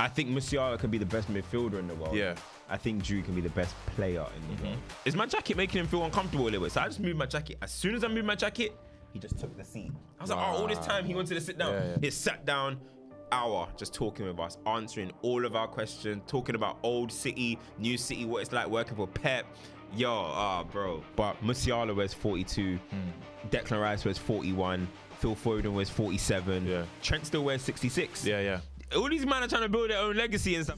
I think Musiala can be the best midfielder in the world. Yeah. I think Jude can be the best player in the world. Is my jacket making him feel uncomfortable a little bit? So I just moved my jacket. As soon as I moved my jacket, he just took the seat. I was like, oh, all this time he wanted to sit down. Yeah. He sat down, hour, just talking with us, answering all of our questions, talking about old City, new City, what it's like working for Pep. Yo, bro. But Musiala wears 42. Declan Rice wears 41. Phil Foden wears 47. Yeah. Trent still wears 66. Yeah. All these men are trying to build their own legacy and stuff.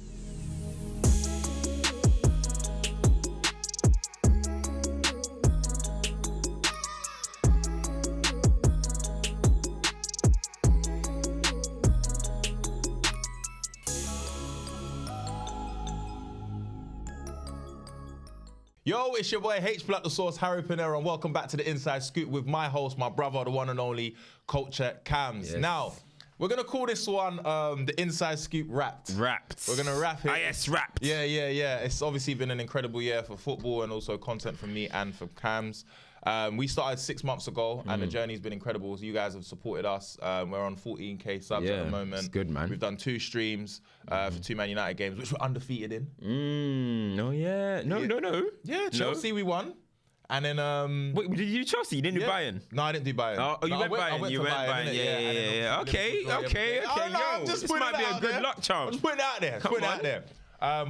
Yo, it's your boy H Black the Sauce, Harry Pinero, and welcome back to the Inside Scoop with my host, my brother, the one and only Culture Cams. Yes. Now, we're gonna call this one the Inside Scoop Wrapped. Wrapped. We're gonna wrap it. Ah, yes, wrapped. Yeah. It's obviously been an incredible year for football and also content from me and for Cams. We started 6 months ago and the journey's been incredible. So you guys have supported us. We're on 14k subs at the moment. It's good, man. We've done 2 streams for 2 Man United games, which we're undefeated in. No. Yeah, Chelsea we won. And then Wait, did you do Chelsea? You didn't do Bayern? No, I didn't do Bayern. Oh, you went Bayern. You went Bayern. innit? Yeah. Okay. I'm just This putting might it be a out good there. luck charm. I'm just putting it out there. Come on.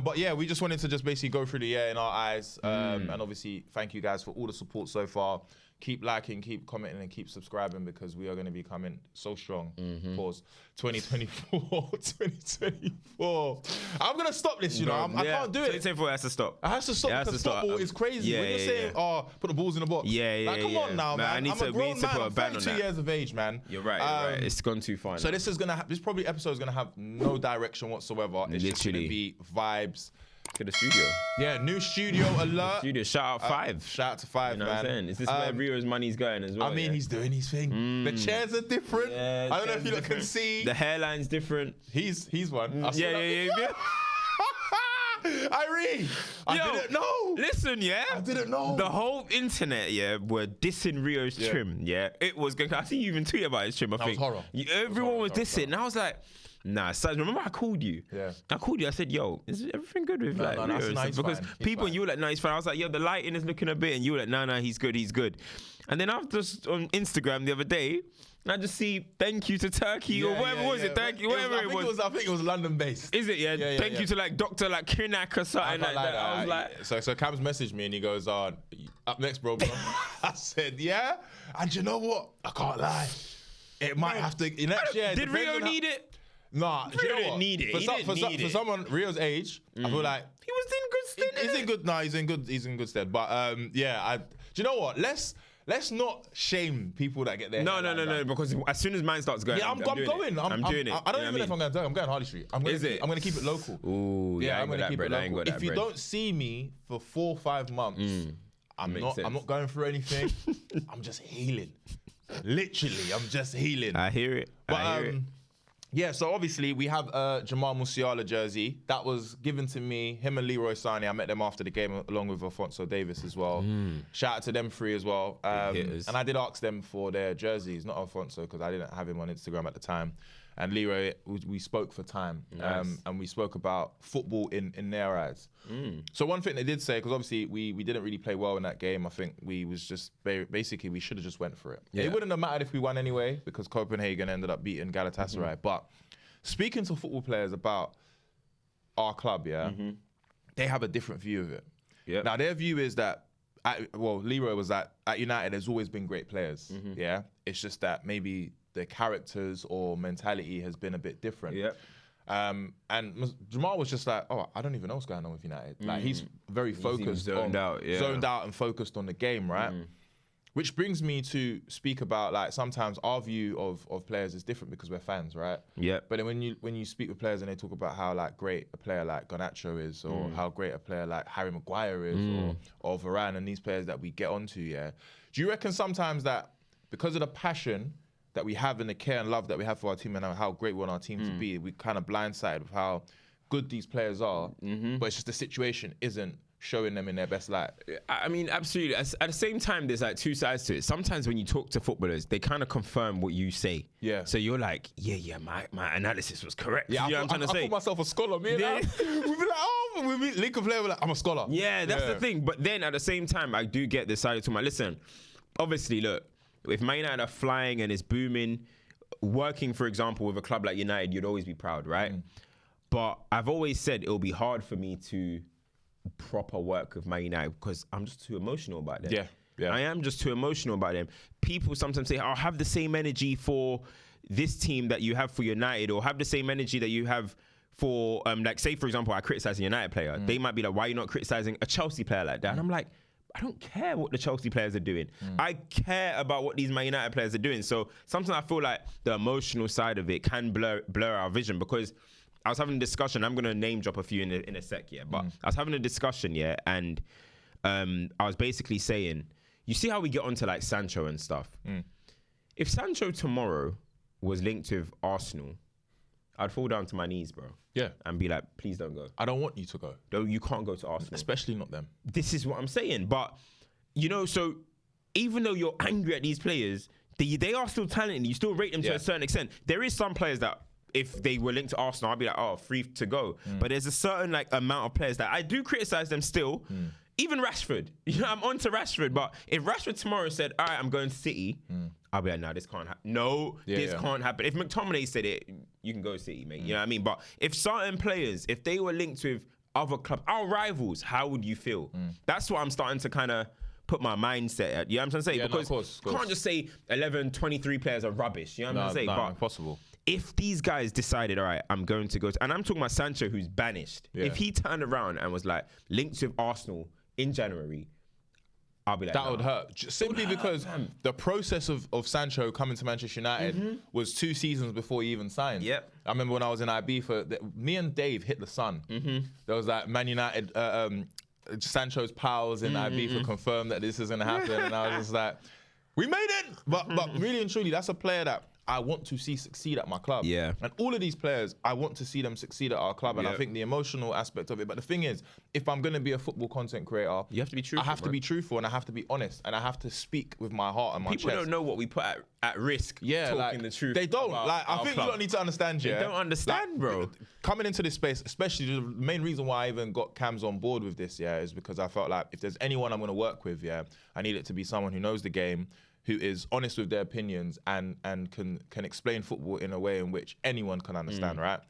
But yeah, we just wanted to just basically go through the year in our eyes. And obviously, thank you guys for all the support so far. Keep liking, keep commenting, and keep subscribing because we are going to be coming so strong. Pause. 2024. I'm going to stop this, you know. I can't do it. 2024 has to stop. I have to stop because football is crazy. Yeah, when you're saying, oh, put the balls in the box. Yeah, come on now, man. I'm a grown man. I'm 32 years of age, man. You're right. It's gone too far. So this is going to this probably episode is going to have no direction whatsoever. It's just going to be vibes. To the studio. Yeah, new studio alert. Studio, shout out 5. Shout out to 5, You know man. what I'm saying? Is this where Rio's money's going as well? I mean, he's doing his thing. The chairs are different. Yeah, I don't know if you lot can see. The hairline's different. He's one. Yeah. Irene, I didn't know. Listen, I didn't know. The whole internet, were dissing Rio's trim, It was good. I see you even tweet about his trim, I think. was horror. Everyone was dissing. And I was like, nah, so remember I called you? Yeah. I called you, I said, yo, is everything good with Rio? that's nice, Because fine. people, and you were like, no, he's fine. I was like, yo, the lighting is looking a bit, and you were like, no, he's good. And then I was just on Instagram the other day, and I just see thank you to Turkey or whatever was it? Thank you, whatever it was. I think it was London based. Is it? Yeah. Thank you to like Dr. like Kinak or something like that. I was like, so Cam's messaged me and he goes, up next, bro. I said, yeah. And you know what? I can't lie. It might have to next year. Did Rio need it? Nah, Rio didn't need it. For someone Rio's age, I feel like he was in good stead. he's in good. No, he's in good stead. But do you know what? Let's not shame people that get there. No. Because as soon as mine starts going, I'm going. I'm doing it. I don't even know if I'm going to do it. I'm going Harley Street. I'm going to keep it local. Ooh, yeah, I'm going to keep it local. If you don't see me for 4 or 5 months, I'm not going through anything. I'm just healing. Literally, I'm just healing. I hear it. Yeah, so obviously we have a Jamal Musiala jersey that was given to me, him and Leroy Sane. I met them after the game along with Alphonso Davies as well. Shout out to them 3 as well. And I did ask them for their jerseys, not Alphonso because I didn't have him on Instagram at the time. And Leroy, we spoke for time. Nice. And we spoke about football in their eyes. So one thing they did say, because obviously we didn't really play well in that game. I think we was just, basically we should have just went for it. Yeah. It wouldn't have mattered if we won anyway because Copenhagen ended up beating Galatasaray. But speaking to football players about our club, they have a different view of it. Yep. Now their view is that, Leroy was that at United there's always been great players. It's just that maybe the characters or mentality has been a bit different. And Jamal was just like, I don't even know what's going on with United. Like he's very focused, zoned out and focused on the game, right? Which brings me to speak about like sometimes our view of players is different because we're fans, right? Yeah. But then when you speak with players and they talk about how like great a player like Garnacho is, or how great a player like Harry Maguire is, or Varane and these players that we get onto, do you reckon sometimes that because of the passion that we have and the care and love that we have for our team and how great we want our team to be, we kind of blindsided with how good these players are, but it's just the situation isn't showing them in their best light. I mean, absolutely. At the same time, there's like two sides to it. Sometimes when you talk to footballers, they kind of confirm what you say. Yeah. So you're like, my analysis was correct. Yeah, you know what I'm trying to say? I call myself a scholar, man. Yeah. We'd be like, oh, we link a player, we're like, I'm a scholar. Yeah, that's the thing. But then at the same time, I do get the side to my listen. Obviously, look, if Man United are flying and it's booming, working, for example, with a club like United, you'd always be proud, right? But I've always said it'll be hard for me to proper work with Man United because I'm just too emotional about them. Yeah. I am just too emotional about them. People sometimes say, I'll have the same energy for this team that you have for United, or have the same energy that you have for, like, say, for example, I criticize a United player. They might be like, why are you not criticizing a Chelsea player like that? And I'm like, I don't care what the Chelsea players are doing. I care about what these Man United players are doing. So sometimes I feel like the emotional side of it can blur our vision, because I was having a discussion. I'm going to name drop a few in a sec, but I was having a discussion, and I was basically saying, you see how we get onto like Sancho and stuff? If Sancho tomorrow was linked with Arsenal, I'd fall down to my knees, bro. Yeah. And be like, please don't go. I don't want you to go. No, you can't go to Arsenal. Especially not them. This is what I'm saying. But, you know, so even though you're angry at these players, they are still talented. You still rate them to a certain extent. There is some players that, if they were linked to Arsenal, I'd be like, oh, free to go. But there's a certain like amount of players that I do criticize them still. Even Rashford. You know, I'm on to Rashford. But if Rashford tomorrow said, all right, I'm going to City, I'll be like, no, this can't happen. No, this can't happen. If McTominay said it, you can go City, mate. You know what I mean? But if certain players, if they were linked with other clubs, our rivals, how would you feel? That's what I'm starting to kind of put my mindset at. You know what I'm trying to say? Yeah, because no, of course. you can't just say 11, 23 players are rubbish. You know what I'm trying to say? But impossible. if these guys decided, all right, I'm going to go to, and I'm talking about Sancho, who's banished. If he turned around and was like linked with Arsenal in January, I'll be like, that would hurt. Simply because the process of Sancho coming to Manchester United was 2 seasons before he even signed. Yep. I remember when I was in IB me and Dave hit the sun. There was that Man United, Sancho's pals in IB for confirmed that this is going to happen. And I was just like, we made it. But really and truly, that's a player that I want to see succeed at my club. Yeah. And all of these players, I want to see them succeed at our club. And I think the emotional aspect of it. But the thing is, if I'm going to be a football content creator, you have to be truthful. I have to be truthful, and I have to be honest, and I have to speak with my heart and my chest. People don't know what we put at risk talking like, the truth. They don't. Like, I think you don't need to understand, They don't understand, bro. Coming into this space, especially the main reason why I even got Cams on board with this, is because I felt like if there's anyone I'm going to work with, I need it to be someone who knows the game, who is honest with their opinions and can explain football in a way in which anyone can understand, right?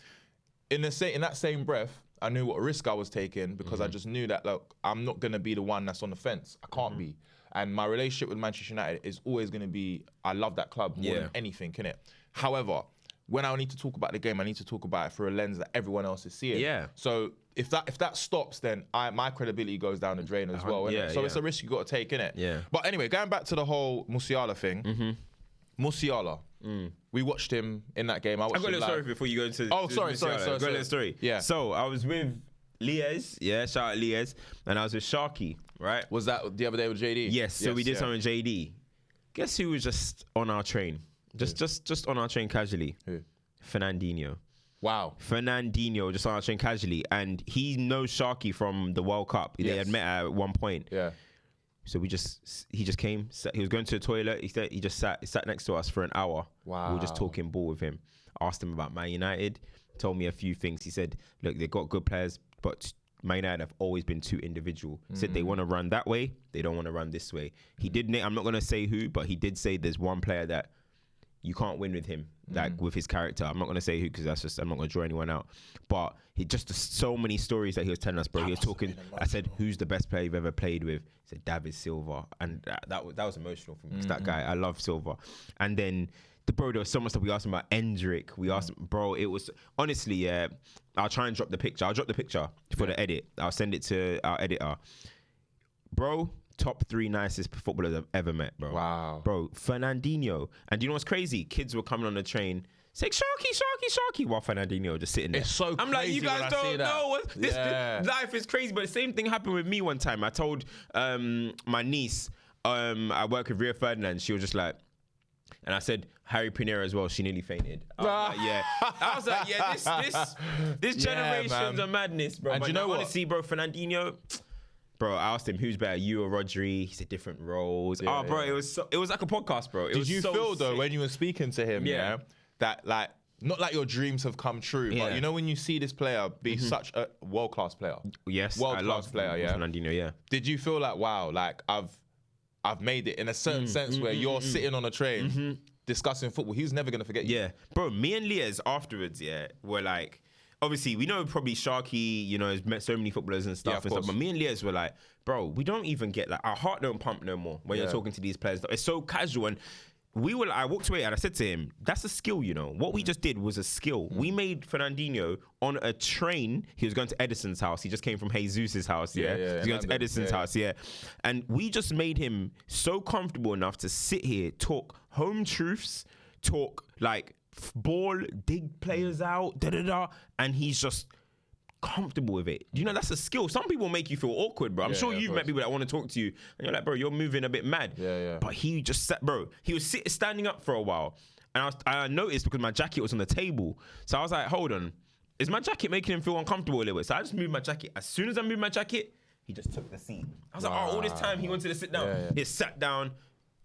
In that same breath, I knew what risk I was taking because I just knew that, look, I'm not going to be the one that's on the fence. I can't be. And my relationship with Manchester United is always going to be, I love that club more than anything, innit? However, when I need to talk about the game, I need to talk about it through a lens that everyone else is seeing. Yeah. So if that stops, then my credibility goes down the drain as well. So it's a risk you got to take, innit? Yeah. But anyway, going back to the whole Musiala thing. Musiala, we watched him in that game. I've got a little story before you go into. Oh, sorry. Got a little story. Yeah. So I was with Liez, shout out Liez, and I was with Sharky, right? Was that the other day with JD? Yes. So we did something with JD. Guess who was just on our train? Just on our train casually. Who? Fernandinho. Wow. Fernandinho just on our train casually, and he knows Sharky from the World Cup. They had met at one point. Yeah. So he just came. He was going to the toilet. He just sat next to us for an hour. Wow. We were just talking ball with him. Asked him about Man United. Told me a few things. He said, "Look, they've got good players, but Man United have always been too individual." He said they want to run that way. They don't want to run this way. He did. I'm not going to say who, but he did say there's one player that you can't win with him, like with his character. I'm not going to say who because I'm not going to draw anyone out. But he just so many stories that he was telling us, bro. He was talking. I said, "Who's the best player you've ever played with?" He said, "Davies Silva," and that was emotional for me because that guy, I love Silva. And then there was so much stuff. We asked him about Endrick. We asked him, bro. It was honestly, I'll try and drop the picture. I'll drop the picture for the edit. I'll send it to our editor, bro. Top 3 nicest footballers I've ever met, bro. Wow. Bro, Fernandinho. And do you know what's crazy? Kids were coming on the train saying, Sharky, while Fernandinho just sitting there. It's so crazy. I'm like, you guys don't know. This life is crazy. But the same thing happened with me one time. I told my niece, I work with Ria Ferdinand. She was just like, and I said, Harry Pinero as well. She nearly fainted. I was like, this generation's a madness, bro. And but you know what? Honestly, bro, Fernandinho, bro, I asked him who's better, you or Rodri. He said different roles. Bro, it was like a podcast, bro. Did you feel though when you were speaking to him, that like not like your dreams have come true, but you know when you see this player be such a world-class player? Yes, world-class player, Fernandinho, Did you feel like, wow, like I've made it in a certain sense where you're sitting on a train discussing football? He's never gonna forget you. Yeah, bro. Me and Liaz afterwards, were like, obviously we know probably Sharky, has met so many footballers and stuff but me and Liaz were like, bro, we don't even get like our heart don't pump no more when you're talking to these players. It's so casual. And I walked away and I said to him, that's a skill, What we just did was a skill. We made Fernandinho on a train. He was going to Edison's house. He just came from Jesus' house, He's going to Edison's house, And we just made him so comfortable enough to sit here, talk home truths, talk like ball, dig players out, and he's just comfortable with it. That's a skill. Some people make you feel awkward, bro. I'm sure you've met people that want to talk to you and you're like, bro, you're moving a bit mad. But he just sat, bro. He was standing up for a while, and I noticed because my jacket was on the table. So I was like, hold on, is my jacket making him feel uncomfortable a little bit? So I just moved my jacket. As soon as I moved my jacket, he just took the seat. I was like, all this time he wanted to sit down. He sat down.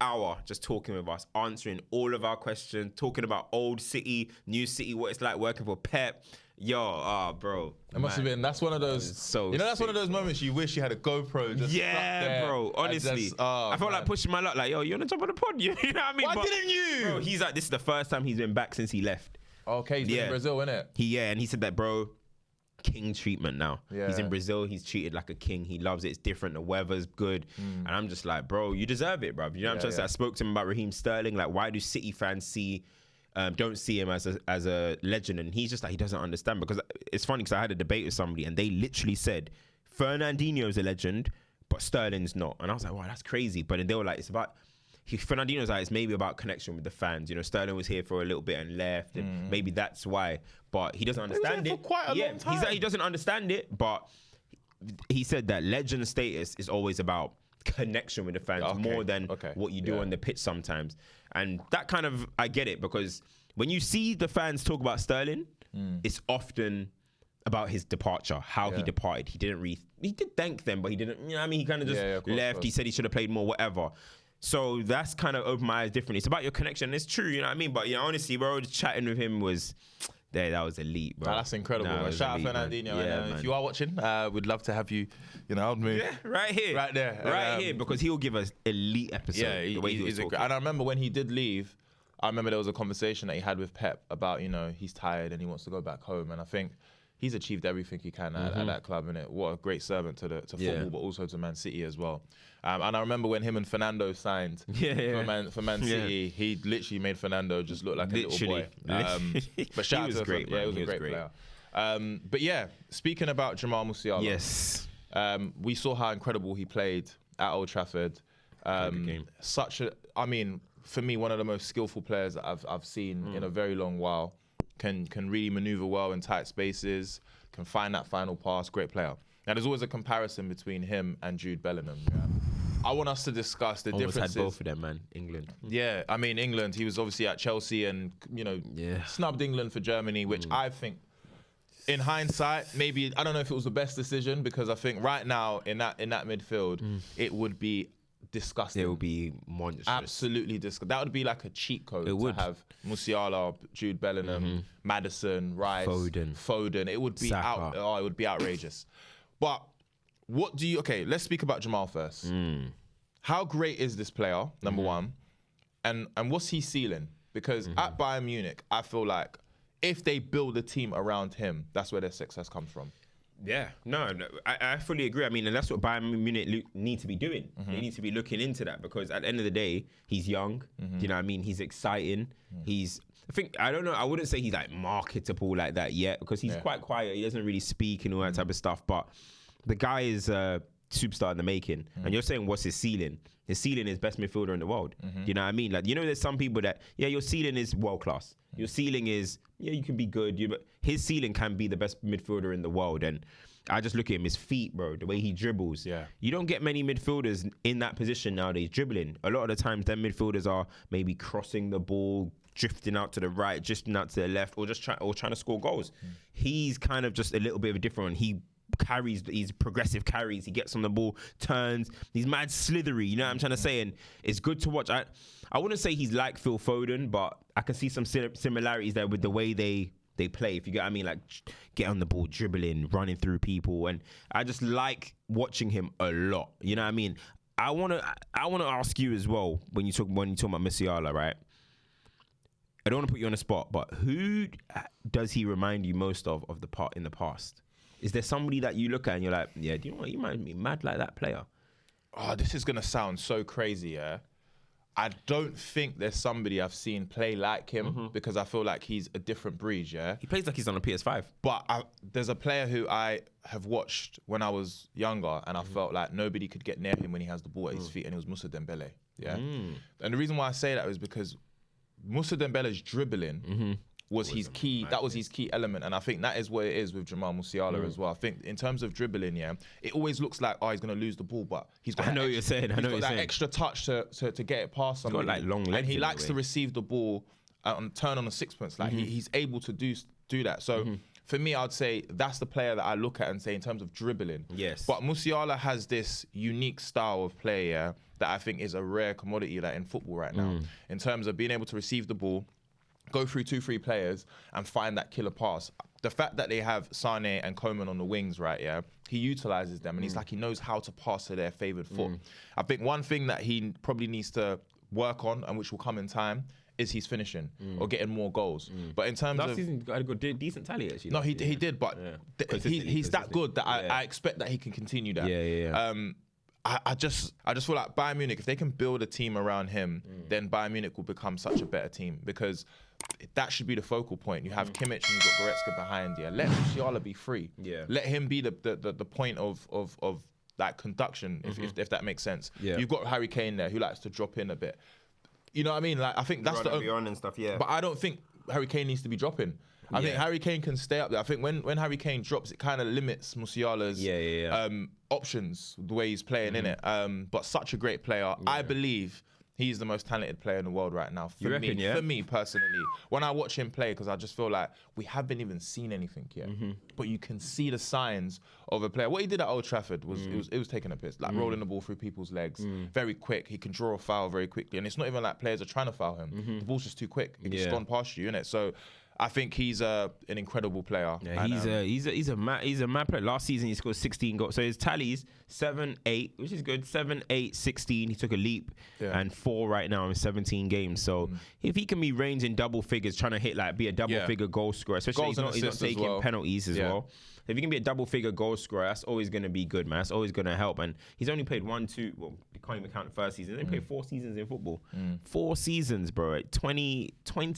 Hour just talking with us, answering all of our questions, talking about old City, new City, what it's like working for Pep. Bro. It must have been. That's one of those. That's one of those moments you wish you had a GoPro. Just bro. Honestly, I felt like pushing my luck. Like, you're on the top of the pod. You know what I mean? Why didn't you? Bro, he's like, this is the first time he's been back since he left. Okay, he's been in Brazil, innit? And he said that, bro. King treatment now. He's in Brazil. He's treated like a king. He loves it. It's different. The weather's good. And I'm just like, bro, you deserve it, bro. You know what I'm saying? I spoke to him about Raheem Sterling. Like, why do City fans don't see him as a legend? And he's just like, he doesn't understand. Because it's funny because I had a debate with somebody and they literally said Fernandinho's a legend, but Sterling's not. And I was like, wow, that's crazy. But then they were like, Fernandinho's like, it's maybe about connection with the fans. Sterling was here for a little bit and left, and maybe that's why. But he doesn't understand it. For quite a long time. He's like, he doesn't understand it. But he said that legend status is always about connection with the fans more than what you do on the pitch sometimes. And that kind of, I get it, because when you see the fans talk about Sterling, it's often about his departure, how he departed. He did thank them, but he didn't, he kind of just left. He said he should have played more, whatever. So that's kind of opened my eyes differently. It's about your connection. It's true, you know what I mean? But honestly, bro, chatting with him was, that was elite, bro. That's incredible. Shout out Fernandinho. And if you are watching, we'd love to have you, on me. Yeah, right here. Right there. Right here, because he'll give us elite episodes. Yeah, he's and I remember when he did leave, I remember there was a conversation that he had with Pep about, he's tired and he wants to go back home. And I think he's achieved everything he can at that club, innit? What a great servant to football, but also to Man City as well. And I remember when him and Fernando signed for Man City, he literally made Fernando just look like a little boy. But shout out to him. Yeah, he was a great player. But yeah, speaking about Jamal Musiala, yes, we saw how incredible he played at Old Trafford. For me, one of the most skillful players that I've seen in a very long while. Can really maneuver well in tight spaces, can find that final pass, great player. Now, there's always a comparison between him and Jude Bellingham. I want us to discuss the differences. Had both of them, man. England. Yeah, England, he was obviously at Chelsea and, snubbed England for Germany, which I think, in hindsight, maybe, I don't know if it was the best decision, because I think right now in that midfield, it would be disgusting. It would be monstrous. Absolutely disgusting. That would be like a cheat code to have Musiala, Jude Bellingham, Maddison, Rice, Foden. It would be it would be outrageous. But what do you? Okay, let's speak about Jamal first. How great is this player? Number one, and what's he ceiling? Because at Bayern Munich, I feel like if they build a team around him, that's where their success comes from. Yeah, no, I fully agree. I mean, and that's what Bayern Munich need to be doing. They need to be looking into that, because at the end of the day, he's young. Do you know what I mean? He's exciting. I don't know, I wouldn't say he's like marketable like that yet, because he's quite quiet. He doesn't really speak and all that type of stuff. But the guy is a superstar in the making. And you're saying, what's his ceiling? His ceiling is best midfielder in the world. Do you know what I mean? Like, there's some people that, your ceiling is world class. Your ceiling is, you can be good. But his ceiling can be the best midfielder in the world. And I just look at him, his feet, bro, the way he dribbles. Yeah. You don't get many midfielders in that position nowadays dribbling. A lot of the times, them midfielders are maybe crossing the ball, drifting out to the right, drifting out to the left, or just trying to score goals. He's kind of just a little bit of a different one. He carries, these progressive carries. He gets on the ball, turns. He's mad slithery. You know what I'm trying to say? And it's good to watch. I wouldn't say he's like Phil Foden, but I can see some similarities there with the way they play. If you get what I mean, like get on the ball, dribbling, running through people, and I just like watching him a lot. You know what I mean? I wanna ask you as well when you talk about Musiala, right? I don't want to put you on the spot, but who does he remind you most of the part in the past? Is there somebody that you look at and you're like, yeah, do you know what? You might be mad like that player. Oh, this is gonna sound so crazy, yeah. I don't think there's somebody I've seen play like him because I feel like he's a different breed, yeah. He plays like he's on a PS5. But there's a player who I have watched when I was younger, and I felt like nobody could get near him when he has the ball at his feet, and it was Moussa Dembele, yeah. And the reason why I say that is because Moussa Dembele's dribbling was his key. That was his key element, and I think that is what it is with Jamal Musiala as well. I think in terms of dribbling, yeah, it always looks like he's going to lose the ball, but he's got. I know what you're saying. He's got that extra touch to get it past somebody. He's got like long legs, and he likes to receive the ball and turn on a sixpence. Like he's able to do that. So. For me, I'd say that's the player that I look at and say in terms of dribbling. Yes. But Musiala has this unique style of play, yeah, that I think is a rare commodity in football right now. In terms of being able to receive the ball, go through 2-3 players and find that killer pass. The fact that they have Sane and Coman on the wings, right, yeah, he utilizes them and he's like, he knows how to pass to their favoured foot. I think one thing that he probably needs to work on, and which will come in time, is he's finishing or getting more goals. But in terms last of season, he got a decent tally actually. No, he did, but he's that good that I expect that he can continue that. I just feel like Bayern Munich, if they can build a team around him, then Bayern Munich will become such a better team, because that should be the focal point. You have Kimmich and you've got Goretzka behind you. Let Musiala be free. Let him be the point of like conduction, if that makes sense. You've got Harry Kane there who likes to drop in a bit. You know what I mean? Like I think that's the on and stuff. Yeah. But I don't think Harry Kane needs to be dropping. I think Harry Kane can stay up there. I think when Harry Kane drops, it kind of limits Musiala's options, the way he's playing in it. But such a great player. I believe he's the most talented player in the world right now. For me personally, when I watch him play, because I just feel like we haven't even seen anything yet. But you can see the signs of a player. What he did at Old Trafford was it was taking a piss, like rolling the ball through people's legs, very quick. He can draw a foul very quickly, and it's not even like players are trying to foul him. The ball's just too quick. It's gone past you, innit? So I think he's an incredible player. Yeah, he's a mad player. Last season he scored 16 goals. So his tallies 7-8, which is good. 7-8, 16. He took a leap, and 4 right now in 17 games. So if he can be ranging double figures, trying to hit be a double figure goal scorer, especially he's not taking penalties as well. If he can be a double figure goal scorer, that's always going to be good, man. That's always going to help. And he's only played 1, 2, well, you can't even count the first season. He's only played 4 seasons in football. 4 seasons, bro. 20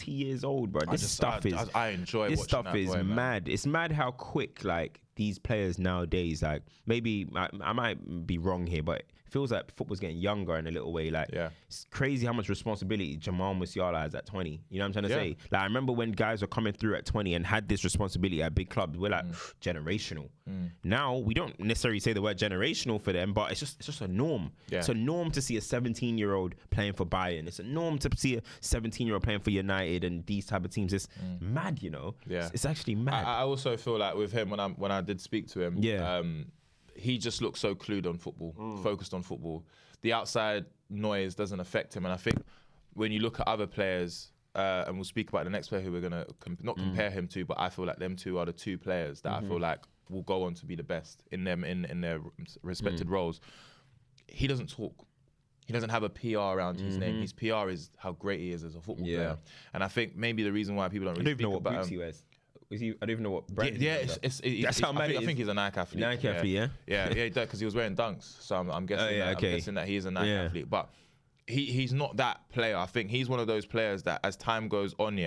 years old, bro. I enjoy this stuff is mad. Man. It's mad how quick, like, these players nowadays, like, maybe I might be wrong here, but it feels like football's getting younger in a little way. Like, it's crazy how much responsibility Jamal Musiala has at 20. You know what I'm trying to say? Like, I remember when guys were coming through at 20 and had this responsibility at big clubs, we're like, generational. Now, we don't necessarily say the word generational for them, but it's just a norm. It's a norm to see a 17-year-old playing for Bayern. It's a norm to see a 17-year-old playing for United and these type of teams. It's mad, you know? It's actually mad. I also feel like with him, when I did speak to him, he just looks so clued on football, focused on football. The outside noise doesn't affect him. And I think when you look at other players, and we'll speak about the next player who we're going to not compare him to, but I feel like them two are the 2 players that I feel like will go on to be the best in their respected roles. He doesn't talk. He doesn't have a PR around his name. His PR is how great he is as a football player. And I think maybe the reason why people don't really speak about him. I don't even know what boots he wears. I don't even know what brand. That's how mad I think he's a Nike athlete. Nike athlete, yeah, because he was wearing Dunks. So I'm guessing. I'm guessing that he is a Nike athlete. But he's not that player. I think he's one of those players that as time goes on,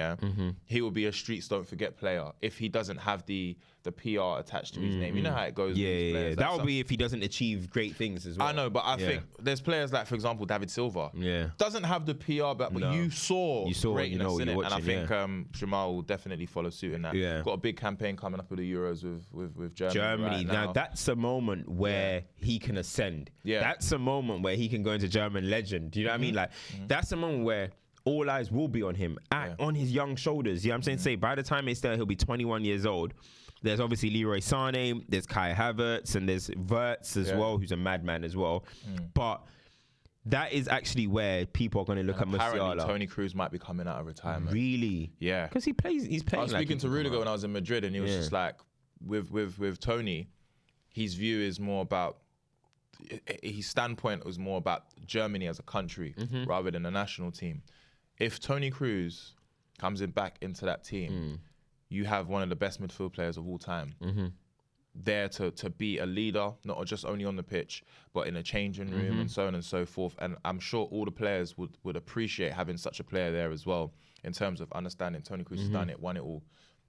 he will be a streets don't forget player if he doesn't have the PR attached to his name. You know how it goes. Yeah. That would be if he doesn't achieve great things as well. I know, but I think there's players like, for example, David Silva. Doesn't have the PR, but you saw greatness in it. And I think Jamal will definitely follow suit in that. Got a big campaign coming up with the Euros with Germany. Right now that's a moment where he can ascend. That's a moment where he can go into German legend. Do you know what I mean? Like, that's a moment where all eyes will be on him, on his young shoulders. You know what I'm saying? Say, by the time it's there, he'll be 21 years old. There's obviously Leroy Sane, there's Kai Havertz, and there's Wirtz as well, who's a madman as well. But that is actually where people are going to look at Musiala. Toni Kroos might be coming out of retirement. Really? Yeah. Because he's playing. I was speaking to Rudiger when I was in Madrid, and he was just like, with Tony, his view is more about, his standpoint was more about Germany as a country rather than a national team. If Toni Kroos comes back into that team, you have one of the best midfield players of all time there to be a leader, not just only on the pitch, but in a changing room and so on and so forth. And I'm sure all the players would appreciate having such a player there as well, in terms of understanding Toni Kroos has done it, won it all.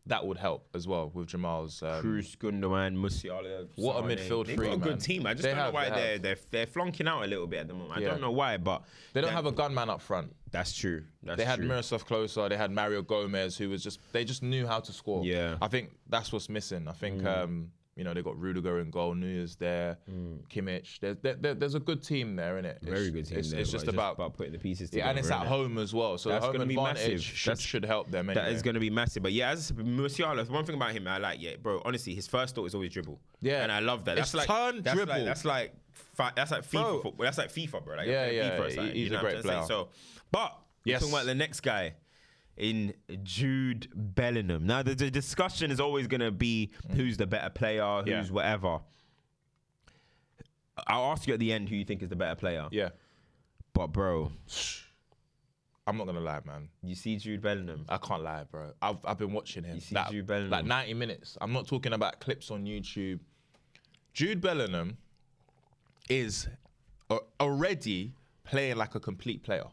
That would help as well with Jamal's. Kroos, Gundogan, Musiala. What Sane. a midfield They've three, got a man. good team. I just don't know why they're flunking out a little bit at the moment. I don't know why, but they don't have a gunman up front. That's true. They had Miroslav Klose, they had Mario Gomez, who was they just knew how to score. Yeah. I think that's what's missing. I think they got Rudiger in goal, Neuer's there, Kimmich. There's a good team there, innit? Very good team there. It's just about putting the pieces together. Yeah, and it's at home as well, so that's the home gonna be advantage massive. should help them anyway. That is going to be massive. But yeah, as Musiala, one thing about him I like, bro, honestly, his first thought is always dribble. Yeah. And I love that. It's turn, dribble. That's like FIFA football. That's like FIFA, bro. Like, FIFA, he's a great player. So, but we're talking about the next guy in Jude Bellingham. Now, the discussion is always going to be who's the better player, who's whatever. I'll ask you at the end who you think is the better player. Yeah. But, bro, I'm not going to lie, man. you see Jude Bellingham? I can't lie, bro. I've been watching him. You see Jude Bellingham? Like 90 minutes. I'm not talking about clips on YouTube. Jude Bellingham is already playing like a complete player.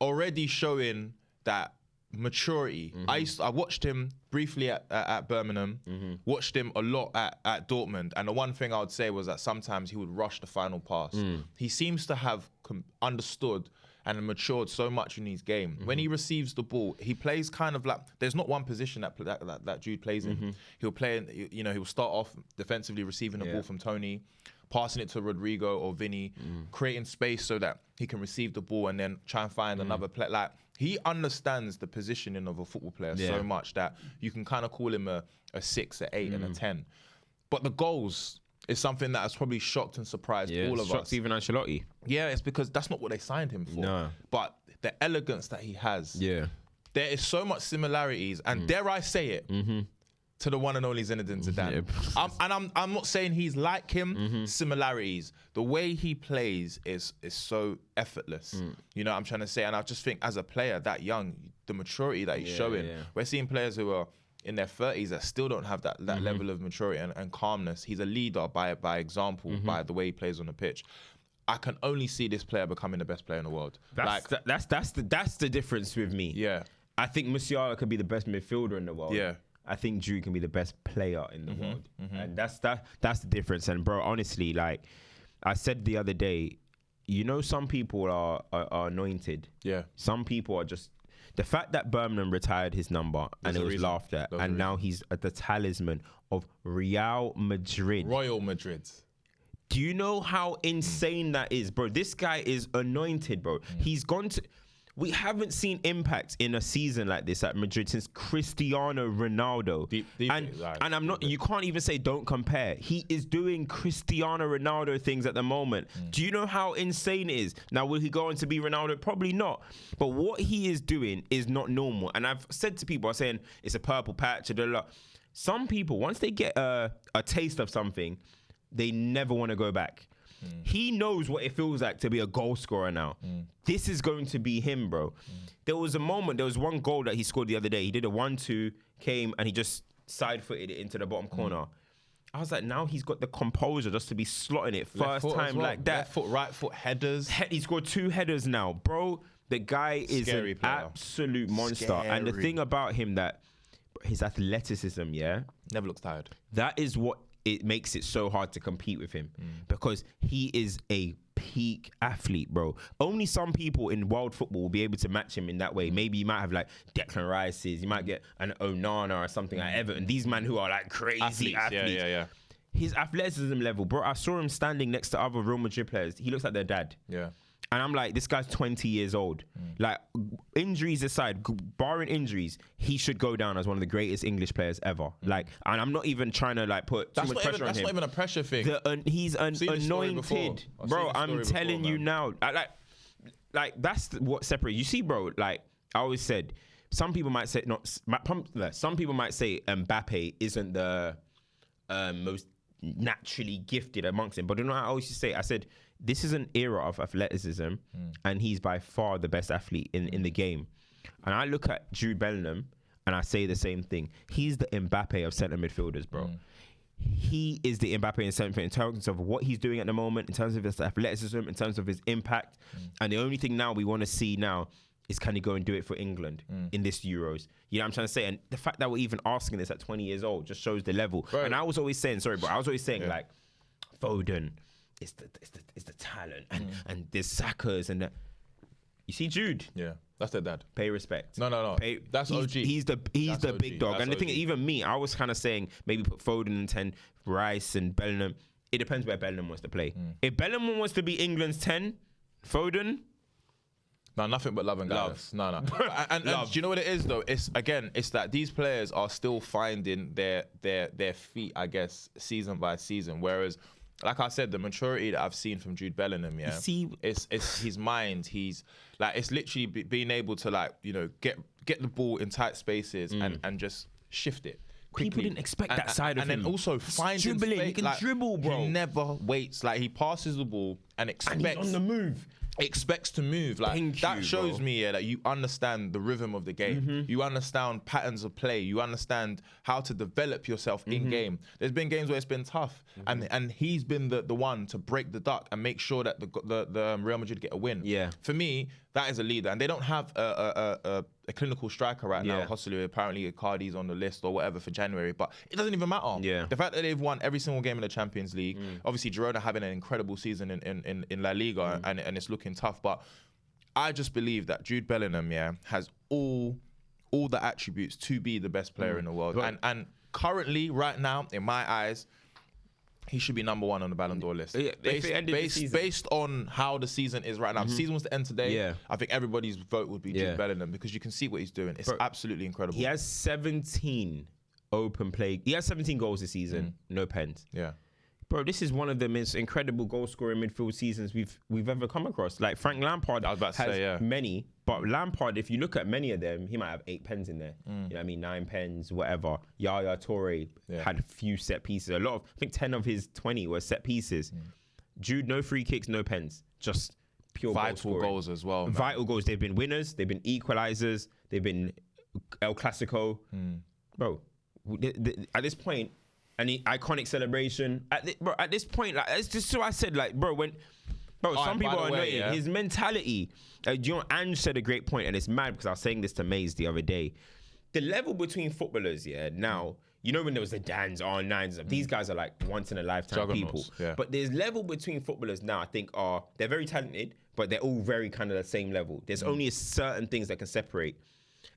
Already showing that maturity. I watched him briefly at Birmingham, watched him a lot at Dortmund, and the one thing I would say was that sometimes he would rush the final pass. He seems to have understood and matured so much in his game. When he receives the ball, he plays kind of like, there's not one position that Jude plays in. He'll play, he'll start off defensively receiving the ball from Tony, passing it to Rodrigo or Vinny, creating space so that he can receive the ball and then try and find another play. Like, he understands the positioning of a football player so much that you can kind of call him a 6, an 8, and a 10. But the goals is something that has probably shocked and surprised all of us. Even Ancelotti. Yeah, it's because that's not what they signed him for. No. But the elegance that he has. Yeah. There is so much similarities, and dare I say it, to the one and only Zinedine Zidane. I'm not saying he's like him. Similarities. The way he plays is so effortless. You know what I'm trying to say? And I just think as a player that young, the maturity that he's showing, we're seeing players who are in their 30s that still don't have that level of maturity and calmness. He's a leader by example, by the way he plays on the pitch. I can only see this player becoming the best player in the world. That's the difference with me. Yeah. I think Musiala could be the best midfielder in the world. Yeah. I think Jude can be the best player in the world. And that's the difference. And bro, honestly, like I said the other day, some people are anointed. Yeah. Some people are just, the fact that Birmingham retired his number and it was laughed at, and now he's the talisman of Real Madrid. Royal Madrid. Do you know how insane that is, bro? This guy is anointed, bro. He's gone to... We haven't seen impact in a season like this at Madrid since Cristiano Ronaldo. And I'm not, you can't even say don't compare. He is doing Cristiano Ronaldo things at the moment. Do you know how insane it is? Now, will he go on to be Ronaldo? Probably not. But what he is doing is not normal. And I've said to people, I'm saying it's a purple patch. Some people, once they get a taste of something, they never want to go back. He knows what it feels like to be a goal scorer now. This is going to be him, bro. There was one goal that he scored the other day. He did a 1-2, came and he just side-footed it into the bottom corner. I was like, now he's got the composure just to be slotting it first time like that. Left foot, right foot, headers. He scored 2 headers now. Bro, the guy is an absolute monster. And the thing about him that his athleticism, never looks tired. That is what it makes it so hard to compete with him because he is a peak athlete, bro. Only some people in world football will be able to match him in that way. Maybe you might have like Declan Rice's, you might get an Onana or something like Everton. These men who are like crazy athletes. Yeah. His athleticism level, bro. I saw him standing next to other Real Madrid players. He looks like their dad. Yeah. And I'm like, this guy's 20 years old. Like, injuries aside, barring injuries, he should go down as one of the greatest English players ever. Like, and I'm not even trying to like put too much pressure on him. That's not even a pressure thing. He's anointed, bro. I'm telling you now. Like that's what separates. You see, bro. Like I always said, some people might say some people might say Mbappe isn't the most naturally gifted amongst them. But you know, I always say, I said, this is an era of athleticism, and he's by far the best athlete in the game. And I look at Jude Bellingham, and I say the same thing. He's the Mbappe of centre midfielders, bro. He is the Mbappe in centre midfield in terms of what he's doing at the moment, in terms of his athleticism, in terms of his impact. And the only thing now we want to see now is can he go and do it for England in this Euros? You know what I'm trying to say? And the fact that we're even asking this at 20 years old just shows the level. Right. And I was always saying, like, Foden, it's the talent, and there's Saka's and you see Jude. Yeah, that's their dad. Pay respect. No. That's OG. He's the big dog. That's and the thing, even me, I was kind of saying maybe put Foden in 10, Rice and Bellingham. It depends where Bellingham wants to play. If Bellingham wants to be England's 10, Foden. No, nothing but love and guidance. No. and do you know what it is though? It's that these players are still finding their feet, I guess, season by season. Whereas, like I said, the maturity that I've seen from Jude Bellingham, it's his mind. He's like, it's literally being able to, like, you know, get the ball in tight spaces and just shift it quickly. People didn't expect that side of him. And then also finding dribbling. space. He can dribble, bro. He never waits. Like, he passes the ball and expects. And he's on the move. Expects to move. Like, that shows me that you understand the rhythm of the game. You understand patterns of play. You understand how to develop yourself in game. There's been games where it's been tough, and he's been the one to break the duck and make sure that the Real Madrid get a win. Yeah, for me, that is a leader, and they don't have a clinical striker right now. Hostile, apparently Icardi's on the list or whatever for January, but it doesn't even matter. Yeah, the fact that they've won every single game in the Champions League, obviously Girona having an incredible season in La Liga, and it's looking tough, but I just believe that Jude Bellingham, has all the attributes to be the best player in the world, and currently, right now, in my eyes, he should be number 1 on the Ballon d'Or list. Yeah, based on how the season is right now. If the season was to end today, I think everybody's vote would be Jude Bellingham, because you can see what he's doing. It's absolutely incredible. He has 17 open play. He has 17 goals this season, no pens. Yeah. Bro, this is one of the most incredible goal-scoring midfield seasons we've ever come across. Like, Frank Lampard has many, but Lampard, if you look at many of them, he might have 8 pens in there. You know what I mean? 9 pens, whatever. Yaya Toure had a few set pieces. I think 10 of his 20 were set pieces. Jude, no free kicks, no pens. Just pure vital goals as well. Man. Vital goals. They've been winners. They've been equalizers. They've been El Clasico. Bro, at this point, and the iconic celebration at this point, like, it's just so I said, like, some people are annoyed. His mentality. You know, Ange said a great point, and it's mad because I was saying this to Maze the other day. The level between footballers, now, you know, when there was the Dans, R9s, these guys are like once in a lifetime people. Yeah. But there's level between footballers now. I think they're very talented, but they're all very kind of the same level. There's only certain things that can separate.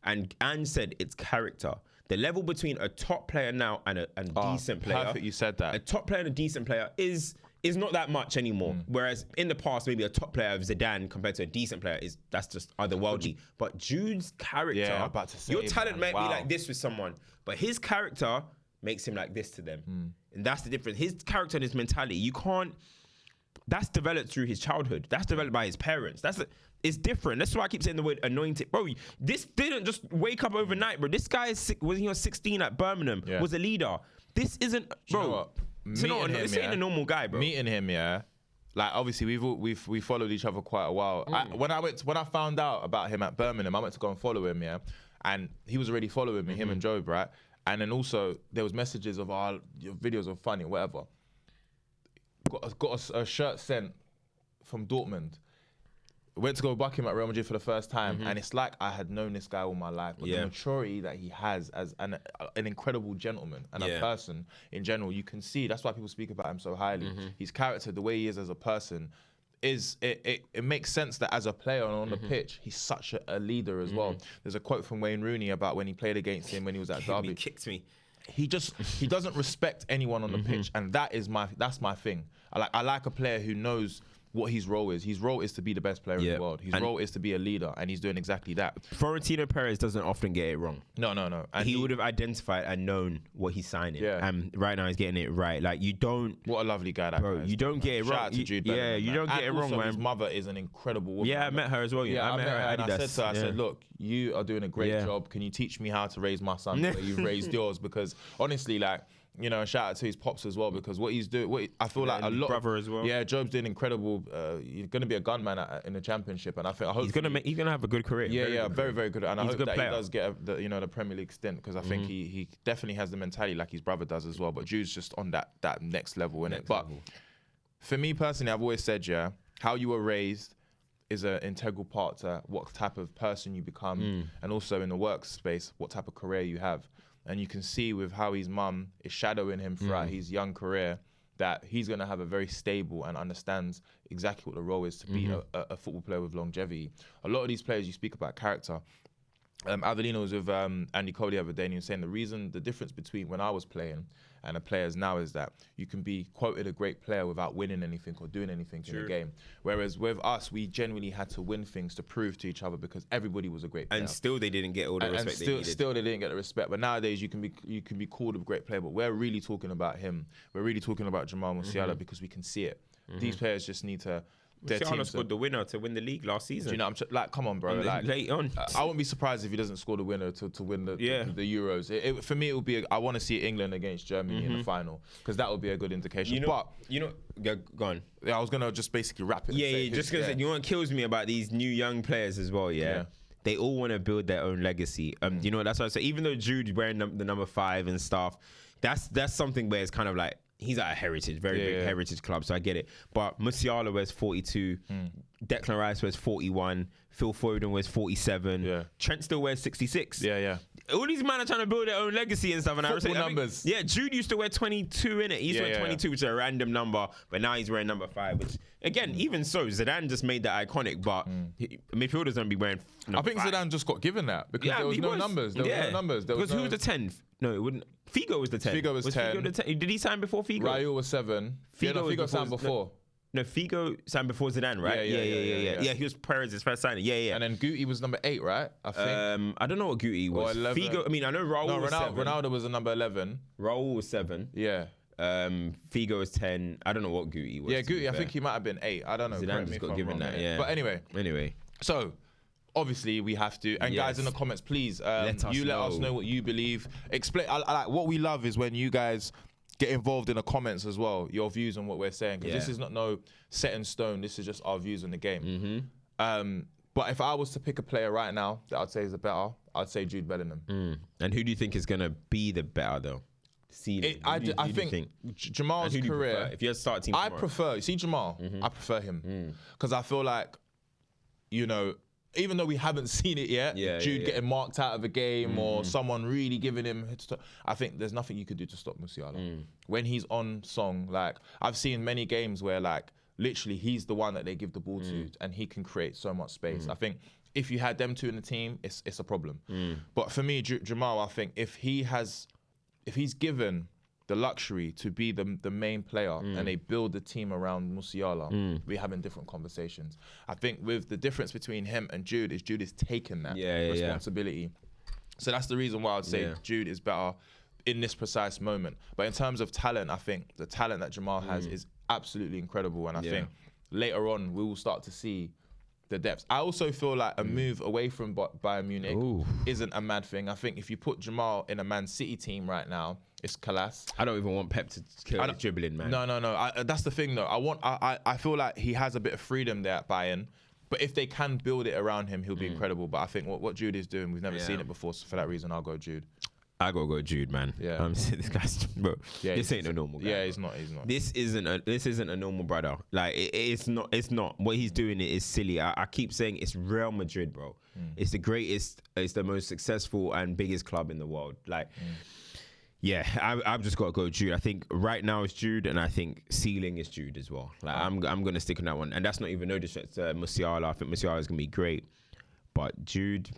And Ange said it's character. The level between a top player now and a decent player. Perfect, you said that. A top player and a decent player is not that much anymore. Whereas in the past, maybe a top player of Zidane compared to a decent player that's just otherworldly. But Jude's character, I'm about to say, your talent might be like this with someone, but his character makes him like this to them. And that's the difference. His character and his mentality, that's developed through his childhood. That's developed by his parents. It's different. That's why I keep saying the word anointed. Bro, this didn't just wake up overnight, bro. This guy when he was 16 at Birmingham, was a leader. This isn't, bro. This ain't a normal guy, bro. Meeting him, like, obviously we followed each other quite a while. When I found out about him at Birmingham, I went to go and follow him, and he was already following me, him and Job, right? And then also there was messages of your videos are funny, whatever. Got a shirt sent from Dortmund. Went to go buck him at Real Madrid for the first time, and it's like I had known this guy all my life. But the maturity that he has as an incredible gentleman and a person in general, you can see. That's why people speak about him so highly. His character, the way he is as a person, it makes sense that as a player on the pitch, he's such a leader as well. There's a quote from Wayne Rooney about when he played against him when he was at Derby. He kicked me. He doesn't respect anyone on the pitch, and that's my thing. I like a player who knows what his role is. His role is to be the best player in the world. His role is to be a leader, and he's doing exactly that. Florentino Perez doesn't often get it wrong. No. And he would have identified and known what he's signing. Yeah. And right now he's getting it right. Like, you don't... What a lovely guy that guy is. You don't get it wrong. Shout out to Jude Bellingham, yeah, you don't get it wrong, man. His mother is an incredible woman. Yeah, I met her as well. Yeah, I met her at and I Adidas. said to her, I said, look, you are doing a great job. Can you teach me how to raise my son the way you've raised yours? Because honestly, like, you know, shout out to his pops as well, because what he's doing, I feel like a lot. Brother as well. Yeah, Job's doing incredible. He's going to be a gunman in the championship, and I think he's gonna have a good career. Very good. And I hope that player. he does get the Premier League stint, because I think he definitely has the mentality like his brother does as well. But Jude's just on that next level in it. But for me personally, I've always said, how you were raised is an integral part to what type of person you become, and also in the workspace, what type of career you have. And you can see with how his mum is shadowing him throughout his young career, that he's going to have a very stable and understands exactly what the role is to be a football player with longevity. A lot of these players, you speak about character. Avelino was with Andy Cole the other day, and he was saying the difference between when I was playing and the players now is that you can be quoted a great player without winning anything or doing anything in the game. Whereas with us, we genuinely had to win things to prove to each other, because everybody was a great player. And still they didn't get all the respect they needed. Still they didn't get the respect. But nowadays you can be called a great player, but we're really talking about him. We're really talking about Jamal Musiala because we can see it. These players just need to... Musiala scored the winner to win the league last season. Do you know, like, come on, bro. Like, late on. I wouldn't be surprised if he doesn't score the winner to win the Euros. For me, it would be. I want to see England against Germany in the final, because that would be a good indication. Go on. Yeah, I was gonna just basically wrap it. Yeah, just because you know what kills me about these new young players as well. Yeah. They all want to build their own legacy. You know, that's what I say. Even though Jude wearing the number 5 and stuff, that's something where it's kind of like, he's at a heritage, very big heritage club, so I get it. But Musiala wears 42, Declan Rice wears 41, Phil Foden wears 47, Trent still wears 66. All these men are trying to build their own legacy and stuff. And Football numbers. Jude used to wear 22 in it. He used to wear 22, which is a random number, but now he's wearing number 5, which, again, even so, Zidane just made that iconic, but midfielders don't be wearing number 5. Zidane just got given that, because there was no numbers. There was no numbers. Because who was the 10th? No, it wouldn't. Figo was the 10th. Figo was 10. Figo the 10? Did he sign before Figo? Raul was 7. Figo signed before. No, Figo signed before Zidane, right? Yeah. He was Perez's first signing. Yeah. And then Guti was number 8, right? I think. I don't know what Guti was. Figo. I mean, I know Raul was 7. Ronaldo was a number 11. Raul was 7. Yeah. Figo was 10. I don't know what Guti was. Yeah, Guti. I think he might have been 8. I don't know. Zidane just got given that. Yeah. But anyway. So. Obviously, we have to. And guys, in the comments, please, let us know what you believe. Explain. I like what we love is when you guys get involved in the comments as well, your views on what we're saying, because this is not no set in stone. This is just our views on the game. But if I was to pick a player right now that I'd say is the better, I'd say Jude Bellingham. And who do you think is going to be the better though? I think Jamal's career. If you had to start a team tomorrow. See Jamal, I prefer him because I feel like, you know, even though we haven't seen it yet, Jude getting marked out of a game or someone really giving him, I think there's nothing you could do to stop Musiala. When he's on song, like I've seen many games where like literally he's the one that they give the ball to and he can create so much space. I think if you had them two in the team, it's a problem. But for me, Jamal, I think if he's given the luxury to be the main player and they build the team around Musiala, we're having different conversations. I think with the difference between him and Jude is taking that responsibility. So that's the reason why I'd say Jude is better in this precise moment. But in terms of talent, I think the talent that Jamal has is absolutely incredible. And I think later on, we will start to see the depths. I also feel like a move away from Bayern Munich isn't a mad thing. I think if you put Jamal in a Man City team right now, it's class. I don't even want Pep to kill the dribbling, man. No. That's the thing, though. I feel like he has a bit of freedom there at Bayern. But if they can build it around him, he'll be incredible. But I think what Jude is doing, we've never seen it before. So for that reason, I'll go Jude. I gotta go Jude, man. Yeah. This guy's, bro. Yeah, this ain't a normal guy. Yeah, he's not. This isn't a normal brother. Like it's not. What he's doing is silly. I keep saying it's Real Madrid, bro. It's the greatest. It's the most successful and biggest club in the world. Like. Yeah, I've just got to go Jude. I think right now it's Jude, and I think ceiling is Jude as well. Like I'm going to stick on that one, and that's not even no disrespect to Musiala. I think Musiala is going to be great, but Jude,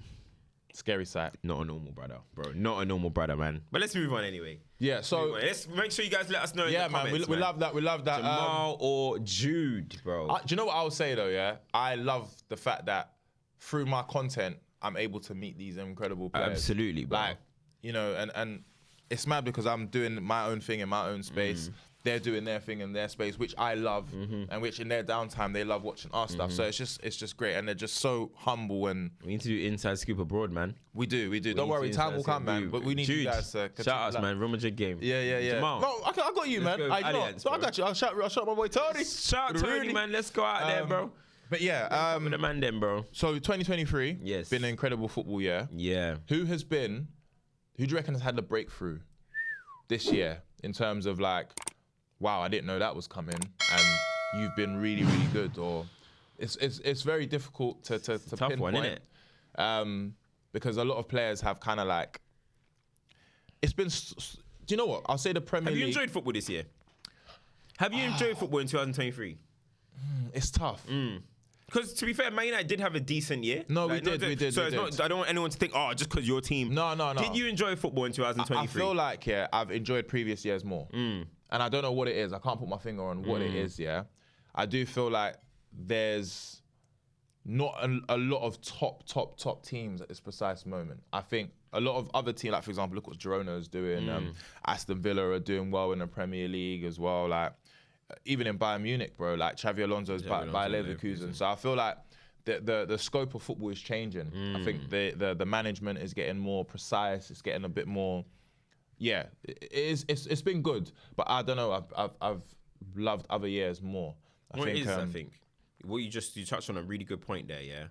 Scary sight. Not a normal brother, bro. Not a normal brother, man. But let's move on anyway. Yeah, so Let's make sure you guys let us know in the man, comments, we love that. We love that. Jamal or Jude, bro. Do you know what I would say though? Yeah, I love the fact that through my content, I'm able to meet these incredible players. Absolutely, bro. Like, you know, and it's mad because I'm doing my own thing in my own space. They're doing their thing in their space, which I love, and which in their downtime they love watching our stuff. So it's just great, and they're just so humble. And we need to do inside scoop abroad, man. We do. Don't worry, time will come, man. But we need Jude, you guys to shout us, man. Real Madrid game. Yeah. Jamal. No, I got you, man. I got you. I'll shout my boy Tony. Shout out Tony, man. Let's go out there, bro. But yeah, with the man then, bro. So 2023, yes, been an incredible football year. Yeah. Who do you reckon has had the breakthrough this year in terms of like, wow, I didn't know that was coming, and you've been really, really good? Or it's very difficult to tough pinpoint, one, isn't it? Because a lot of players have kind of like, it's been. Do you know what? I'll say the Premier League. Have you enjoyed football this year? Have you enjoyed football in 2023? It's tough. Because to be fair, Man United did have a decent year. No, we did. So not. I don't want anyone to think, oh, just because your team. No. Did you enjoy football in 2023? I feel like I've enjoyed previous years more, and I don't know what it is. I can't put my finger on what it is. Yeah, I do feel like there's not a lot of top teams at this precise moment. I think a lot of other teams, like for example, look what Girona is doing. Aston Villa are doing well in the Premier League as well. Like even in Bayern Munich, bro. Like Xavi Alonso's by Leverkusen. So I feel like the scope of football is changing. I think the management is getting more precise. It's getting a bit more. Yeah, it's been good, but I don't know. I've loved other years more. I think what you touched on a really good point there. Yeah,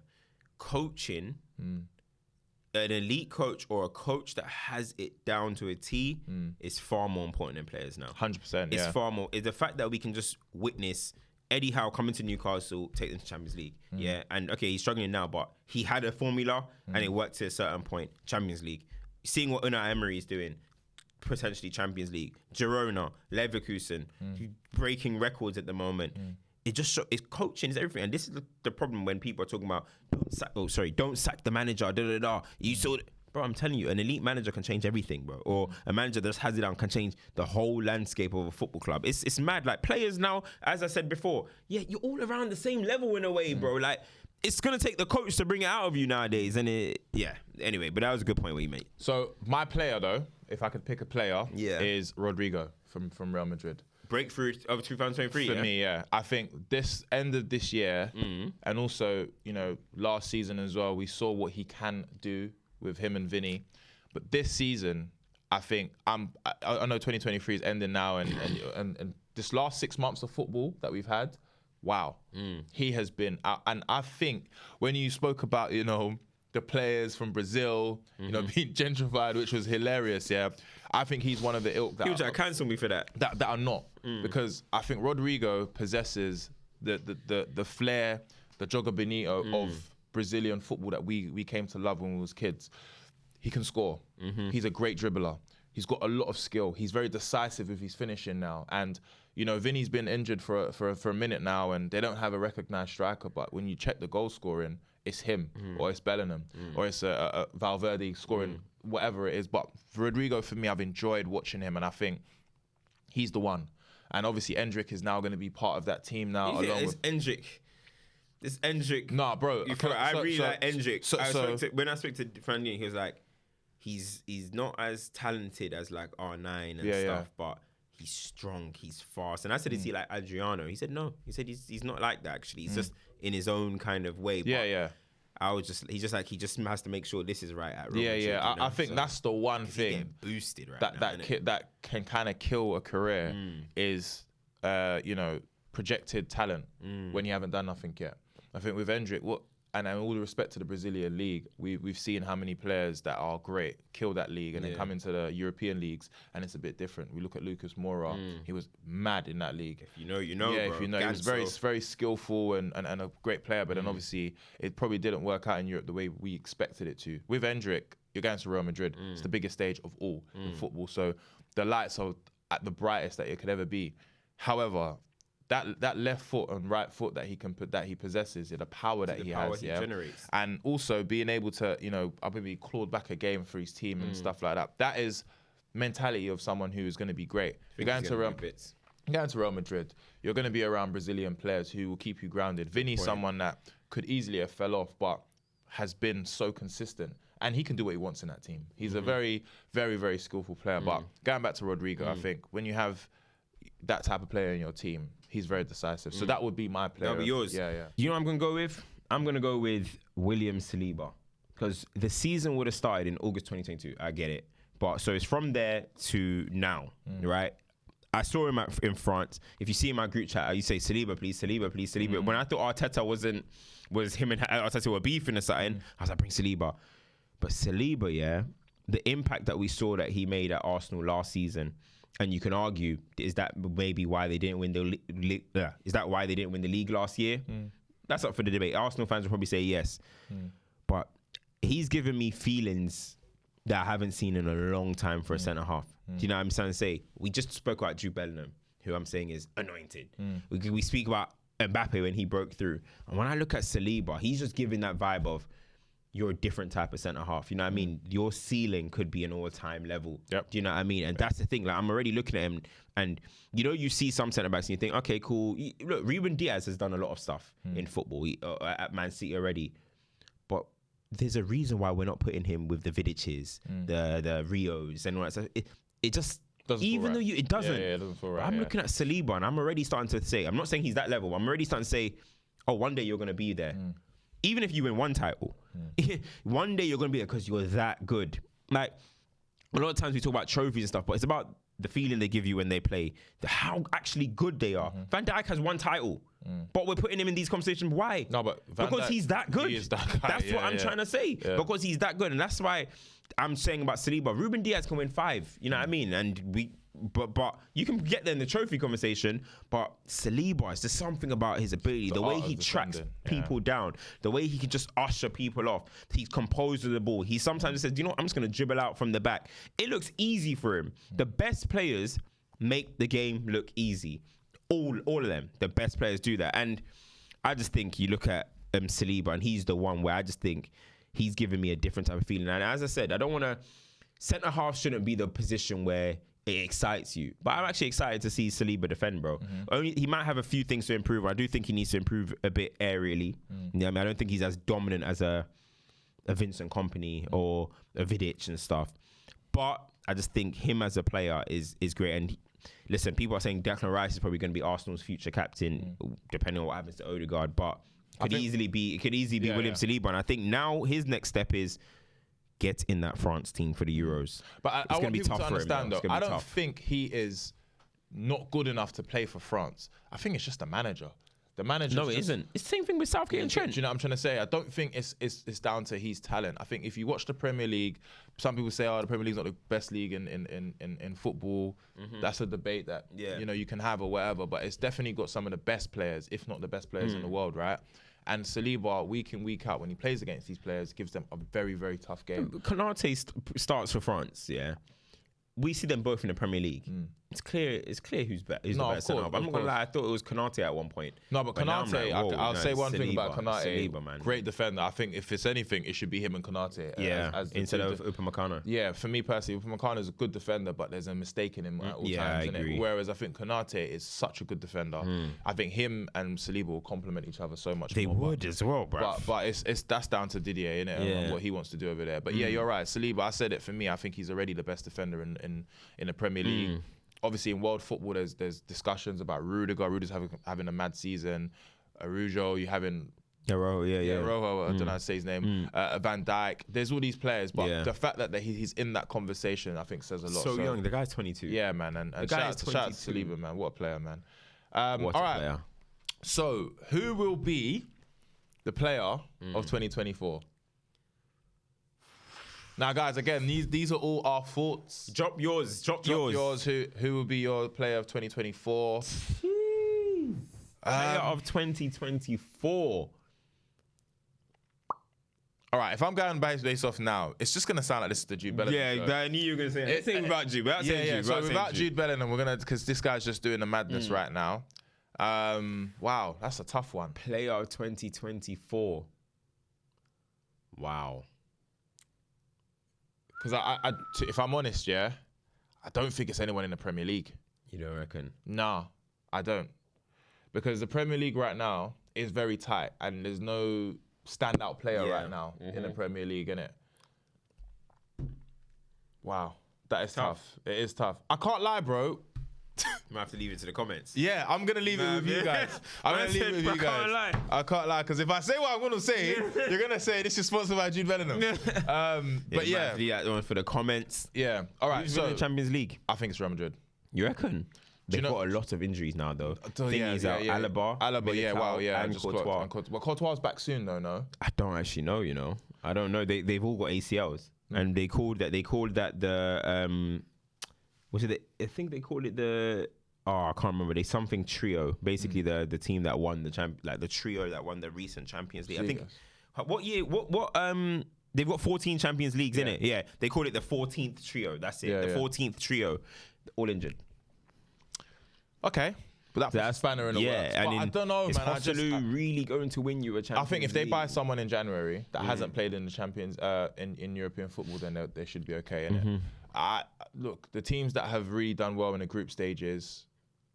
coaching, an elite coach or a coach that has it down to a T is far more important than players now. 100%. It's far more. It's the fact that we can just witness Eddie Howe coming to Newcastle, take them to Champions League. Yeah, and okay, he's struggling now, but he had a formula and it worked to a certain point. Champions League. Seeing what Unai Emery is doing, potentially Champions League. Girona, Leverkusen, breaking records at the moment. It just it's coaching, it's everything, and this is the problem when people are talking about don't sack the manager. You saw. Bro, I'm telling you, an elite manager can change everything, bro. Or a manager that just has it down can change the whole landscape of a football club. It's mad. Like players now, as I said before, you're all around the same level in a way, bro. Like it's gonna take the coach to bring it out of you nowadays, and Anyway, but that was a good point what you made. So my player though, if I could pick a player, is Rodrigo from Real Madrid. Breakthrough of 2023 for me, yeah. I think this end of this year, and also last season as well, we saw what he can do with him and Vinny. But this season, I think I know 2023 is ending now, and this last 6 months of football that we've had, wow, he has been out. And I think when you spoke about the players from Brazil, being gentrified, which was hilarious, yeah. I think he's one of the ilk that he was trying to cancel me for that. That are not, because I think Rodrigo possesses the flair, the Joga Bonito of Brazilian football that we came to love when we was kids. He can score. He's a great dribbler. He's got a lot of skill. He's very decisive with his finishing now. And Vinny's been injured for a minute now, and they don't have a recognised striker. But when you check the goal scoring, it's him or it's Bellingham or it's Valverde scoring whatever it is. But Rodrigo, for me, I've enjoyed watching him, and I think he's the one. And obviously, Endrick is now going to be part of that team now. Endrick. This Endrick. Nah, bro. I really like Endrick. When I spoke to Fernandinho, he was like, he's not as talented as like R9 and stuff, but he's strong, he's fast. And I said, is he like Adriano? He said no. He said he's not like that actually. He's just in his own kind of way. But he just has to make sure this is right at Real Madrid, I think that's the one thing boosted right that can kind of kill a career is projected talent when you haven't done nothing yet. I think with Endrick, and all the respect to the Brazilian league, we've seen how many players that are great kill that league and then come into the European leagues, and it's a bit different. We look at Lucas Moura; he was mad in that league. If you know, Yeah, bro. if you know, he was very, very skillful and a great player. But then obviously, it probably didn't work out in Europe the way we expected it to. With Endrick, you're going to Real Madrid. It's the biggest stage of all in football. So the lights are at the brightest that it could ever be. However, that left foot and right foot that he possesses, the power that he has, generates, and also being able to, maybe clawed back a game for his team and stuff like that. That is mentality of someone who is going to be great. You're going to Real Madrid. You're going to be around Brazilian players who will keep you grounded. Vinny's someone that could easily have fell off, but has been so consistent. And he can do what he wants in that team. He's a very, very, very skillful player. But going back to Rodrigo, I think when you have that type of player in your team, he's very decisive. So that would be my player. That'll be yours. Yeah. You know what I'm going to go with? I'm going to go with William Saliba. Because the season would have started in August 2022. I get it. But so it's from there to now, right? I saw him in France. If you see in my group chat, you say Saliba, please, Saliba, please, Saliba. When I thought Arteta was him and Arteta were beefing or something, I was like, bring Saliba. But Saliba, the impact that we saw that he made at Arsenal last season, and you can argue, is that maybe why they didn't win the league last year? That's up for the debate. Arsenal fans will probably say yes. But he's given me feelings that I haven't seen in a long time for a centre-half. Do you know what I'm trying to say? We just spoke about Jude Bellingham, who I'm saying is anointed. We speak about Mbappe when he broke through. And when I look at Saliba, he's just giving that vibe of, you're a different type of centre-half. You know what I mean? Your ceiling could be an all-time level. Yep. Do you know what I mean? And that's the thing. Like, I'm already looking at him, and you see some centre-backs and you think, okay, cool. Look, Ruben Diaz has done a lot of stuff in football at Man City already. But there's a reason why we're not putting him with the Vidiches, the Rios, and all that stuff. It just... Even though it doesn't. It doesn't feel right. I'm looking at Saliba, and I'm already starting to say, I'm not saying he's that level. I'm already starting to say, oh, one day you're going to be there. Even if you win one title, one day you're going to be there because you're that good. Like, a lot of times we talk about trophies and stuff, but it's about the feeling they give you when they play, how actually good they are. Van Dijk has one title, but we're putting him in these conversations. Why? No, but because he's that good. He is that guy. That's what I'm trying to say. Yeah. Because he's that good, and that's why I'm saying about Saliba. Ruben Diaz can win 5. You know what I mean? And but you can get there in the trophy conversation. But Saliba, is there's something about his ability, the way he tracks people down, the way he can just usher people off. He's composed with the ball. He sometimes says, you know what, I'm just going to dribble out from the back. It looks easy for him. The best players make the game look easy. All of them, the best players do that. And I just think you look at Saliba, and he's the one where I just think he's giving me a different type of feeling. And as I said, I don't want to... Centre-half shouldn't be the position where it excites you. But I'm actually excited to see Saliba defend, bro. He might have a few things to improve. I do think he needs to improve a bit aerially. You know what I mean? I don't think he's as dominant as a Vincent Kompany or a Vidic and stuff. But I just think him as a player is great. And listen, people are saying Declan Rice is probably going to be Arsenal's future captain, depending on what happens to Odegaard. But it could easily be William Saliba. And I think now his next step is get in that France team for the Euros. But I want people to understand, though, I don't think he is not good enough to play for France. I think it's just the manager. The manager. No, it isn't. It's the same thing with Southgate and Trent. Do you know what I'm trying to say? I don't think it's down to his talent. I think if you watch the Premier League, some people say, oh, the Premier League's not the best league in football. That's a debate that you can have or whatever. But it's definitely got some of the best players, if not the best players in the world, right? And Saliba, week in, week out, when he plays against these players, gives them a very, very tough game. Konate starts for France, yeah. We see them both in the Premier League. It's clear who's the better centre half. I'm not going to lie, I thought it was Konate at one point. No, but Konate, like, I'll say one thing about Konate. Saliba, man. Great defender. I think if it's anything, it should be him and Konate. Instead of Upamecano. Yeah, for me personally, Upamecano is a good defender, but there's a mistake in him at all times. I agree. Whereas I think Konate is such a good defender. I think him and Saliba will complement each other so much more. They would would as well, bro. But that's down to Didier, innit? And what he wants to do over there. But yeah, you're right. Saliba, I said it for me, I think he's already the best defender in the Premier League. Obviously, in world football, there's discussions about Rudiger. Rudiger's having a mad season. Arujo, you having... Rojo, Rojo, I don't know how to say his name. Van Dijk. There's all these players, but the fact that he's in that conversation, I think, says a lot. So young. The guy's 22. Yeah, man. And shout out to Saliba, man. What a player, man. What a player. So, who will be the player of 2024? Now, guys, again, these are all our thoughts. Drop yours. Who will be your player of 2024? Player of 2024. All right, if I'm going based off now, it's just going to sound like this is the Jude Bellingham show. I knew you were going to say that. Let's say without Jude. So without Jude Bellingham, we're going to, because this guy's just doing the madness right now. Wow, that's a tough one. Player of 2024. Wow. Because if I'm honest, I don't think it's anyone in the Premier League. You don't reckon? Nah, I don't. Because the Premier League right now is very tight and there's no standout player right now in the Premier League, innit? Wow, that is tough. It is tough. I can't lie, bro. Might have to leave it to the comments. Yeah, I'm going to leave it with you guys. I'm going to leave it with you guys. I can't lie, because if I say what I'm going to say, you're going to say this is sponsored by Jude Bellingham. But yeah. Leave that one for the comments. Yeah. All right, so the Champions League? I think it's Real Madrid. You reckon? They've got a lot of injuries now, though. Alaba, and Courtois. Well, Courtois back soon, though, no? I don't actually know, you know. I don't know. They've all got ACLs. And they called that the... I think they called it the... Oh, I can't remember. They something trio. Basically, the team that won the trio that won the recent Champions League. I think... What year... What they've got 14 Champions Leagues, innit? Yeah. They called it the 14th trio. That's it. The 14th trio. All injured. Okay. But that's a spanner in the works. But I don't know, is man. Joselu really going to win you a Champions I think if they League? buy someone in January that hasn't played in the Champions in European football, then they should be okay, innit? Look, the teams that have really done well in the group stages,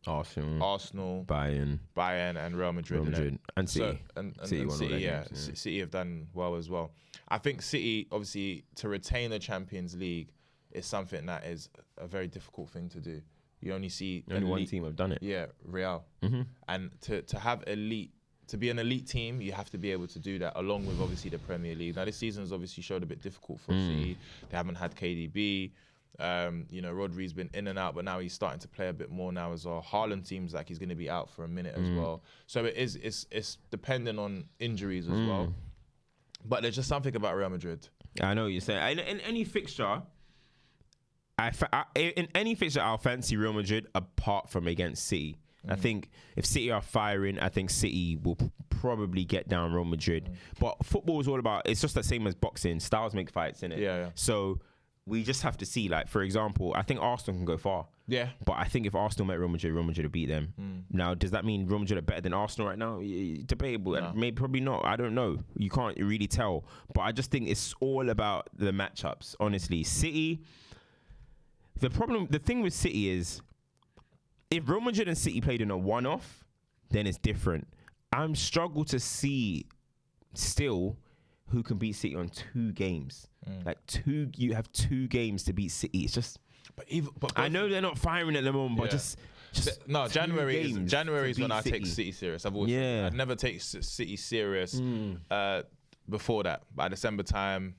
Arsenal, Bayern, and Real Madrid, and City. So, City have done well as well. I think City, obviously, to retain the Champions League is something that is a very difficult thing to do. You only see one team have done it. Yeah, Real. And to have to be an elite team, you have to be able to do that along with obviously the Premier League. Now this season has obviously showed a bit difficult for City. They haven't had KDB. Rodri's been in and out, but now he's starting to play a bit more now as well. Haaland seems like he's going to be out for a minute as well. So it's dependent on injuries as well. But there's just something about Real Madrid. I know what you're saying. In any fixture, I'll fancy Real Madrid apart from against City. I think if City are firing, I think City will probably get down Real Madrid. But football is all about, it's just the same as boxing. Styles make fights, innit? Yeah. So we just have to see, like, for example, I think Arsenal can go far. Yeah. But I think if Arsenal met Real Madrid will beat them. Now, does that mean Real Madrid are better than Arsenal right now? Debatable. No. Maybe, probably not. I don't know. You can't really tell. But I just think it's all about the matchups, honestly. City... The thing with City is, if Real Madrid and City played in a one-off, then it's different. I'm struggle to see still who can beat City on 2 games. You have 2 games to beat City. It's just, but I know they're not firing at the moment, but just no. January is when I take City serious. I never take City serious before that. By December time,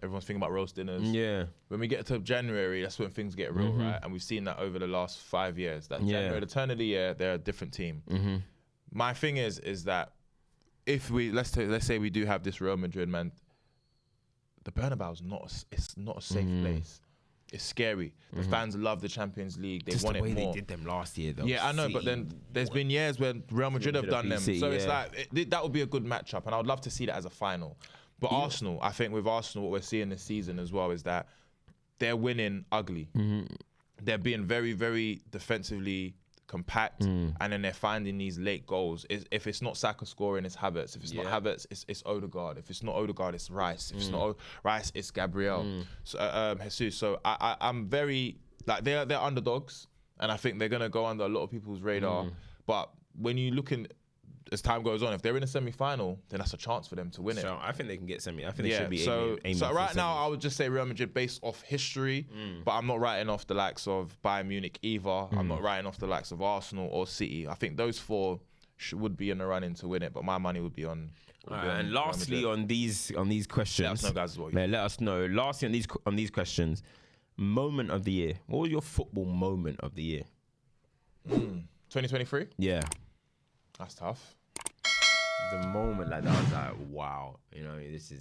everyone's thinking about roast dinners. Yeah. When we get to January, that's when things get real, right? And we've seen that over the last 5 years. That January, the turn of the year, they're a different team. My thing is that if let's say we do have this Real Madrid, man, the Bernabeu is not a safe place. It's scary. The fans love the Champions League. They want it more. The way they did them last year, though. Yeah, I know, but then there's been years where Real Madrid have done them. So it's like, that would be a good matchup, and I would love to see that as a final. But Arsenal, I think with Arsenal, what we're seeing this season as well is that they're winning ugly. They're being very, very defensively compact, and then they're finding these late goals. If it's not Saka scoring, it's Havertz. If it's not Havertz, it's Odegaard. If it's not Odegaard, it's Rice. If it's not Rice, it's Gabriel. Jesus. So I'm very, like, they're underdogs, and I think they're gonna go under a lot of people's radar. But when you look as time goes on, if they're in a semi-final, then that's a chance for them to win it. I think they can get semi. I think they should be aiming so right now, I would just say Real Madrid based off history, but I'm not writing off the likes of Bayern Munich either. I'm not writing off the likes of Arsenal or City. I think those 4 would be in the running to win it, but my money would be on. And lastly, on these questions, let us know, guys, as well. Let us know. Lastly, on these questions, moment of the year. What was your football moment of the year? 2023. Yeah, that's tough. The moment, like, that, I was like, wow, this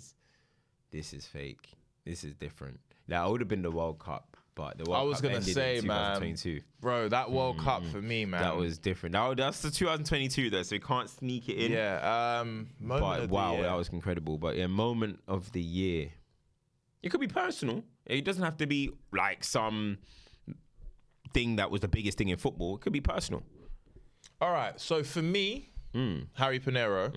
is fake. This is different. That would have been the World Cup, but the World Cup ended in 2022. Man, bro, that World Cup for me, man, that was different. That's the 2022 though, so we can't sneak it in. Yeah. But wow, that was incredible. But yeah, moment of the year. It could be personal. It doesn't have to be like some thing that was the biggest thing in football. It could be personal. All right. So for me, Harry Pinero,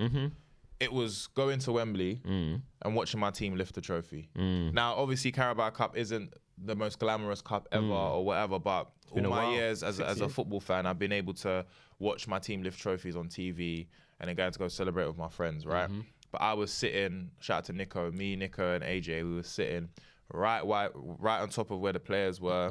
it was going to Wembley and watching my team lift the trophy. Now, obviously, Carabao Cup isn't the most glamorous cup ever or whatever, but all my years as a football fan, I've been able to watch my team lift trophies on TV and then going to go celebrate with my friends, right? But I was sitting, shout out to Nico, Nico and AJ, we were sitting right on top of where the players were,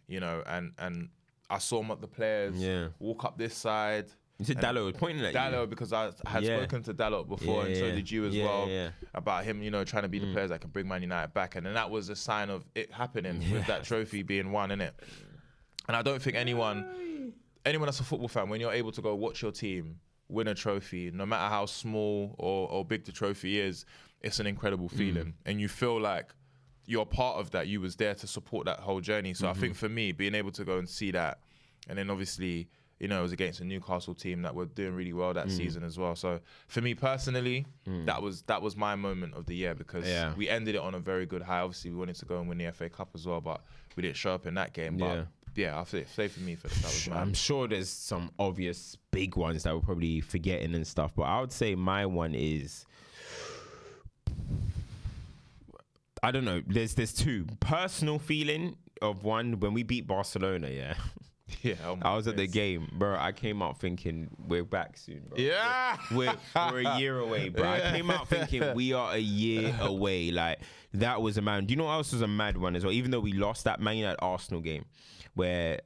you know, and I saw the players walk up this side. You said Dallo was pointing at you? Dallo, because I had spoken to Dallo before, and so did you as well, about him, you know, trying to be the players that can bring Man United back. And then that was a sign of it happening with that trophy being won, innit? And I don't think anyone that's a football fan, when you're able to go watch your team win a trophy, no matter how small or big the trophy is, it's an incredible feeling. And you feel like you're part of that. You was there to support that whole journey. So I think for me, being able to go and see that, and then obviously, you know, it was against a Newcastle team that were doing really well that season as well. So for me personally, that was my moment of the year, because we ended it on a very good high. Obviously, we wanted to go and win the FA Cup as well, but we didn't show up in that game. But yeah, I'll say for me, that was mine. I'm sure there's some obvious big ones that we're probably forgetting and stuff, but I would say my one is, I don't know, there's two. Personal feeling of one, when we beat Barcelona, Yeah, I was at the game, bro. I came out thinking we're back soon, bro. Yeah, we're a year away, bro. I came out thinking we are a year away. Like, that was a man. Do you know what else was a mad one as well? Even though we lost that Man United Arsenal game, where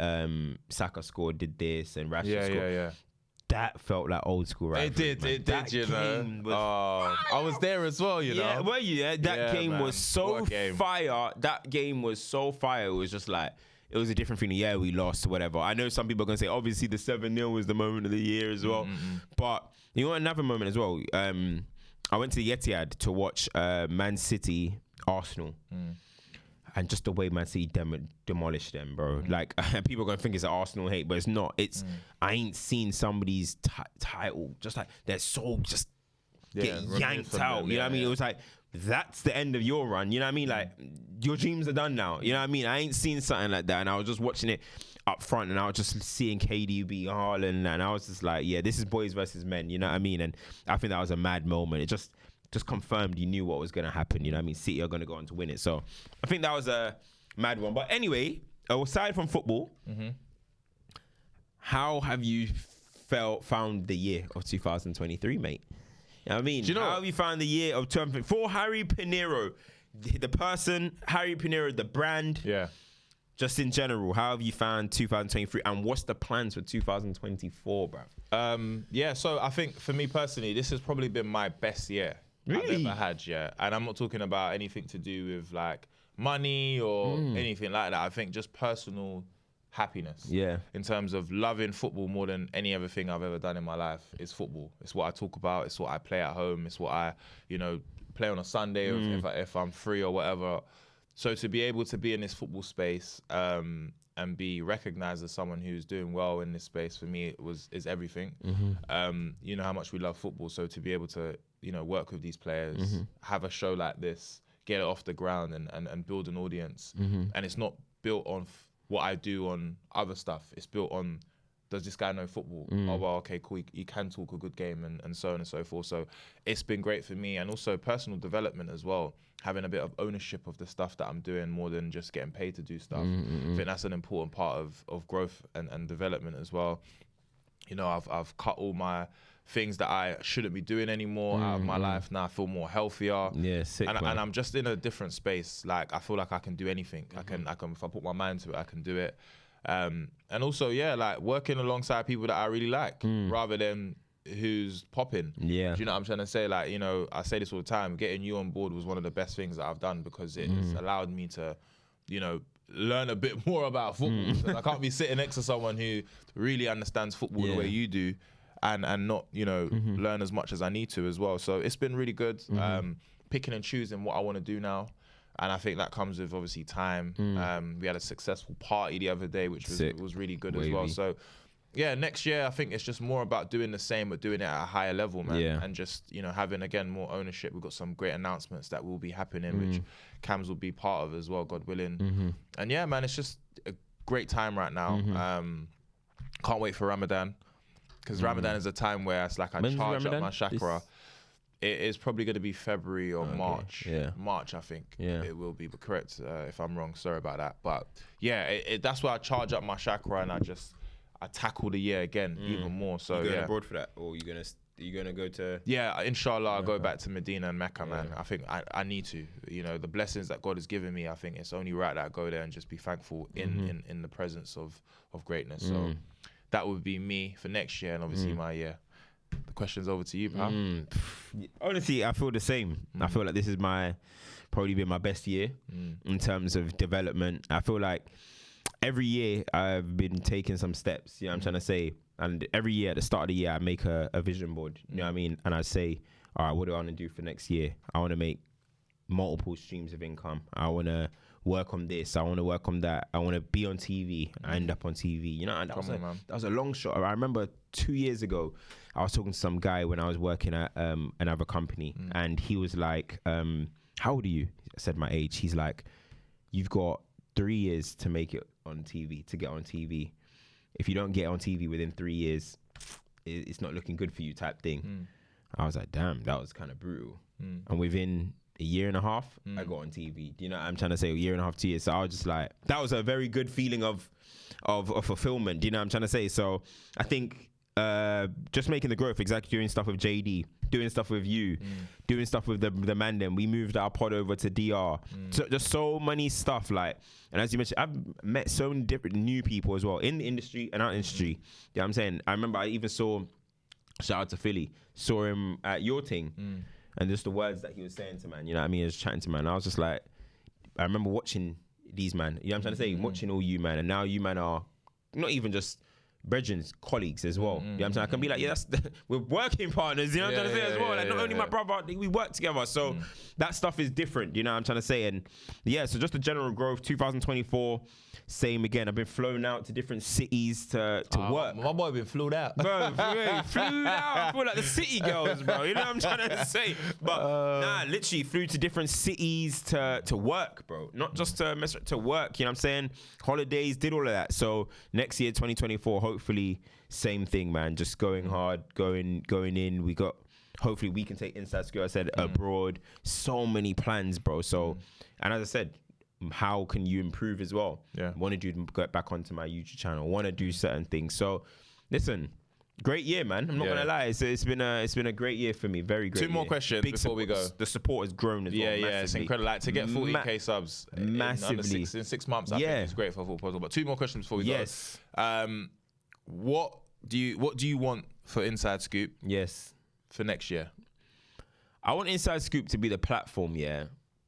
Saka scored, did this, and Rashford scored. Yeah. That felt like old school, right? It did, you know. I was there as well, you know. Yeah, were you? That game was so fire. That game was so fire. It was just like, it was a different feeling. Yeah, we lost, whatever. I know some people are going to say, obviously, the 7-0 was the moment of the year as well. But you know, another moment as well. I went to the Etihad to watch Man City, Arsenal. And just the way Man City demolished them, bro. Like, people are going to think it's an Arsenal hate, but it's not. It's I ain't seen somebody's title just like, they're so just get yanked out. You know what I mean? It was like, that's the end of your run. You know what I mean? Like, your dreams are done now. You know what I mean? I ain't seen something like that. And I was just watching it up front, and I was just seeing KDB, Haaland, and I was just like, yeah, this is boys versus men. You know what I mean? And I think that was a mad moment. It just confirmed you knew what was going to happen. You know what I mean? City are going to go on to win it. So I think that was a mad one. But anyway, aside from football, how have you found the year of 2023, mate? You know what I mean? How have you found the year of 2023? For Harry Pinero, the person, Harry Pinero, the brand, just in general, how have you found 2023, and what's the plans for 2024, bruv? So I think for me personally, this has probably been my best year I've ever had, and I'm not talking about anything to do with like money or anything like that. I think just personal happiness. In terms of loving football more than any other thing I've ever done in my life is football. It's what I talk about. It's what I play at home. It's what I, you know, play on a Sunday if I'm free or whatever. So to be able to be in this football space and be recognized as someone who's doing well in this space, for me is everything. You know how much we love football. So to be able to, you know, work with these players, have a show like this, get it off the ground and build an audience. And it's not built on what I do on other stuff. It's built on, does this guy know football? Oh, well, okay, cool. He can talk a good game and so on and so forth. So it's been great for me, and also personal development as well. Having a bit of ownership of the stuff that I'm doing more than just getting paid to do stuff. I think that's an important part of growth and development as well. You know, I've cut all my things that I shouldn't be doing anymore out of my life. Now I feel more healthier. Yeah, sick, and I'm just in a different space. Like, I feel like I can do anything. I can if I put my mind to it, I can do it. And also, like working alongside people that I really like, rather than who's popping. Do you know what I'm trying to say? Like, you know, I say this all the time, getting you on board was one of the best things that I've done, because it has allowed me to, you know, learn a bit more about football. Because I can't be sitting next to someone who really understands football the way you do, and not, you know, learn as much as I need to as well. So it's been really good, picking and choosing what I want to do now. And I think that comes with obviously time. We had a successful party the other day, which was really good as well. So yeah, next year I think it's just more about doing the same, but doing it at a higher level, man. And just, you know, having again more ownership. We've got some great announcements that will be happening, which Cams will be part of as well, God willing. And yeah, man, it's just a great time right now. Can't wait for Ramadan. because Ramadan is a time where it's like I When's charge Ramadan? up my chakra. It is probably going to be February or March. Yeah. March, I think. Yeah. It will be, but correct if I'm wrong. Sorry about that. But yeah, that's where I charge up my chakra and I tackle the year again even more. So you going abroad for that, or you gonna go to? Yeah, inshallah, I'll go back to Medina and Mecca, man. I think I need to. You know, the blessings that God has given me, I think it's only right that I go there and just be thankful in the presence of greatness. So that would be me for next year, and obviously my year. The question's over to you, pal. Honestly, I feel the same. I feel like this is probably been my best year in terms of development. I feel like every year I've been taking some steps. You know what I'm trying to say? And every year at the start of the year, I make a vision board. You know what I mean? And I say, all right, what do I want to do for next year? I want to make multiple streams of income. I want to work on this. I want to work on that. I want to be on TV. I end up on TV. You know, and that was a long shot. I remember 2 years ago, I was talking to some guy when I was working at another company, and he was like, how old are you? I said my age. He's like, you've got 3 years to make it on TV, to get on TV. If you don't get on TV within 3 years, it's not looking good for you type thing. I was like, damn, that was kind of brutal. And within a year and a half, I got on TV. Do you know what I'm trying to say? A year and a half, 2 years. So I was just like, that was a very good feeling of fulfillment. Do you know what I'm trying to say? So I think just making the growth, exactly, doing stuff with JD, doing stuff with you, doing stuff with the Mandem. We moved our pod over to DR. So just so many stuff, like, and as you mentioned, I've met so many different new people as well in the industry and out the industry. You know what I'm saying? I remember I even saw, shout out to Philly, saw him at your thing, and just the words that he was saying to man, you know what I mean? He was chatting to man. I was just like, I remember watching these man, you know what I'm trying to say? Watching all you man, and now you man are not even just brethren, colleagues as well. You know what I'm saying? I can be like, yeah, we're working partners, you know what I'm trying to say as well. Like, not only my brother, we work together. So that stuff is different, you know what I'm trying to say? And yeah, so just the general growth, 2024, same again. I've been flown out to different cities to work. My boy been flew out. Bro, flew out. I feel like the city girls, bro. You know what I'm trying to say? But literally flew to different cities to work, bro. Not just to work, you know what I'm saying? Holidays, did all of that. So next year, 2024, hopefully same thing, man. Just going hard, going in. We got, hopefully we can take Inside Scoop, I said, abroad. So many plans, bro. So, and as I said, how can you improve as well? Want to get back onto my YouTube channel, want to do certain things. So listen, great year, man. I'm not gonna lie, it's been a great year for me. Very great. Two more questions before we go. The support has grown as well. Yeah, it's incredible. Like to get 40k subs massively in 6 months. I think it's great for Football Puzzle. But two more questions before we go. What do you want for Inside Scoop? Yes, for next year. I want Inside Scoop to be the platform,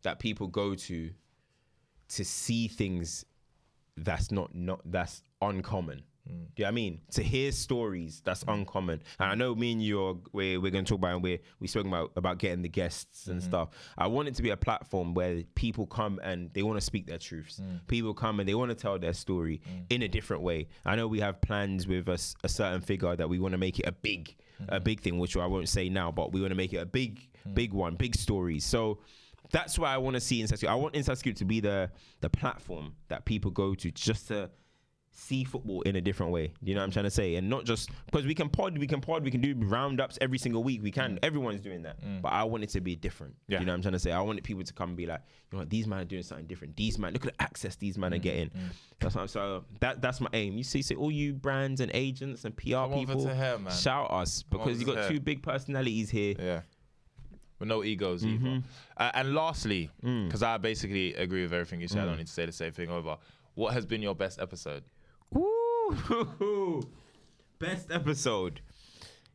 that people go to see things that's that's uncommon. Do you know what I mean? To hear stories that's uncommon. And I know me and you we're going to talk about, and we spoke about getting the guests and stuff. I want it to be a platform where people come and they want to speak their truths. People come and they want to tell their story in a different way. I know we have plans with a certain figure that we want to make it a big thing, which I won't say now, but we want to make it a big one, big stories. So that's why I want to see Inside Scoop. I want Inside Scoop to be the platform that people go to just to see football in a different way. You know what I'm trying to say? And not just because we can do roundups every single week. We can. Everyone's doing that. But I want it to be different. You know what I'm trying to say? I want people to come and be like, you know what, these men are doing something different. These men, look at the access these men are getting. That's my aim. You see, all you brands and agents and PR people, shout us, because you got two big personalities here. Yeah. With no egos either. And lastly, because I basically agree with everything you said, I don't need to say the same thing over. What has been your best episode? Ooh, best episode.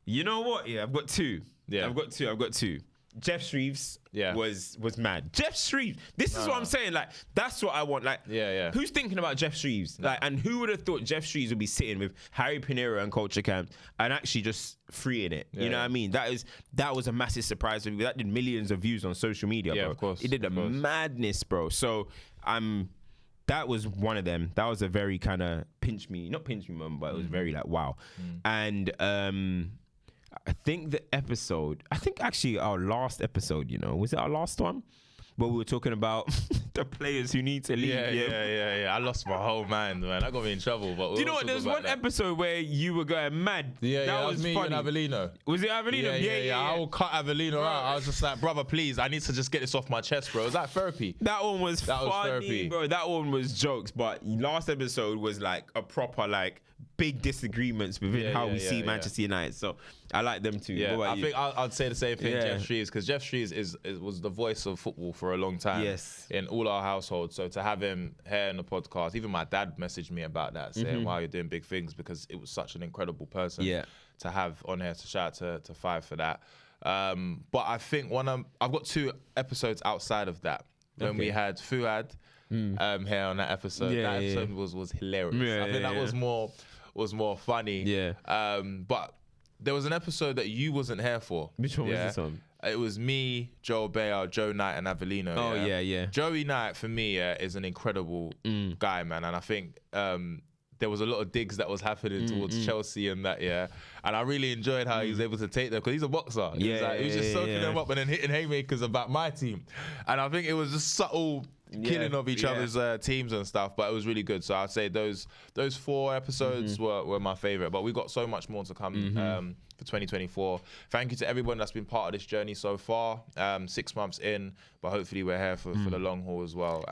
You know what? Yeah, I've got two. I've got two. Jeff Shreves was mad. Jeff Shreves. This is what I'm saying. Like, that's what I want. Like, who's thinking about Jeff Shreves? Like, and who would have thought Jeff Shreves would be sitting with Harry Pinero and Culture Camp and actually just freeing it? You know what I mean? That was a massive surprise for me. That did millions of views on social media, bro. Of course. It did madness, bro. So that was one of them. That was a very kind of not pinch me moment, but it was very like, wow. And I think actually our last episode, was it our last one? but we were talking about the players who need to leave. Yeah. I lost my whole mind, man. That got me in trouble. But Do you know what? There's one episode where you were going mad. That was me funny. and Avellino. Was it Avellino? Yeah. I will cut Avellino out. I was just like, brother, please, I need to just get this off my chest, bro. It was like therapy. That one was funny, therapy, bro. That one was jokes, but last episode was like a proper like big disagreements within how we see Manchester United. So I like them too. Yeah, I think I'd say the same thing. Jeff Shreves, because Jeff Shreves was the voice of football for a long time. Yes. In all our households. So to have him here in the podcast, even my dad messaged me about that, saying, "Wow, you're doing big things," because it was such an incredible person to have on here. So shout out to Five for that. But I think I've got 2 episodes outside of that when we had Fuad here on that episode. That episode was hilarious. I think that was more funny. Yeah. But there was an episode that you wasn't here for. Which one was this one? It was me, Joel Bayer, Joe Knight, and Avellino. Oh, yeah. Joey Knight, for me, is an incredible guy, man. And I think there was a lot of digs that was happening towards Chelsea and that, and I really enjoyed how he was able to take them, because he's a boxer. He was just soaking them up and then hitting haymakers about my team. And I think it was just subtle killing of each other's teams and stuff, but it was really good. So I'd say those 4 episodes were my favorite, but we've got so much more to come for 2024. Thank you to everyone that's been part of this journey so far. 6 months in, but hopefully we're here for the long haul as well.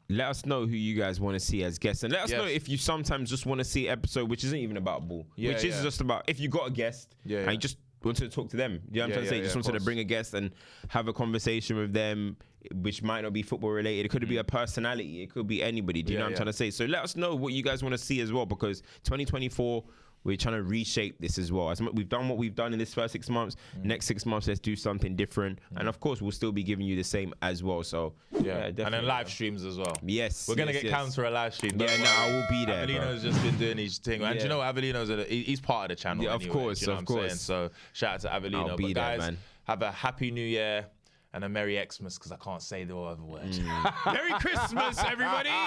Let us know who you guys want to see as guests, and let us know if you sometimes just want to see an episode which isn't even about ball, which is just about, if you got a guest and you just wanted to talk to them. You know what I'm trying to say? Just wanted to bring a guest and have a conversation with them, which might not be football related. It could be a personality. It could be anybody. Do you know what I'm trying to say? So let us know what you guys want to see as well, because 2024, we're trying to reshape this as well. As we've done what we've done in this first 6 months. Next 6 months, let's do something different. And of course, we'll still be giving you the same as well. So definitely. And then live streams as well. Yes. We're going to get Cam for a live stream. I will be there. Avellino's just been doing his thing. And you know what? Avellino's he's part of the channel. Yeah, anyway, of course, you know what I'm saying? So shout out to Avellino. I'll be guys, there, man. Have a happy new year and a Merry Xmas, because I can't say the other word. Merry Christmas, everybody. All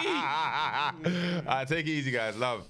right, take it easy, guys. Love.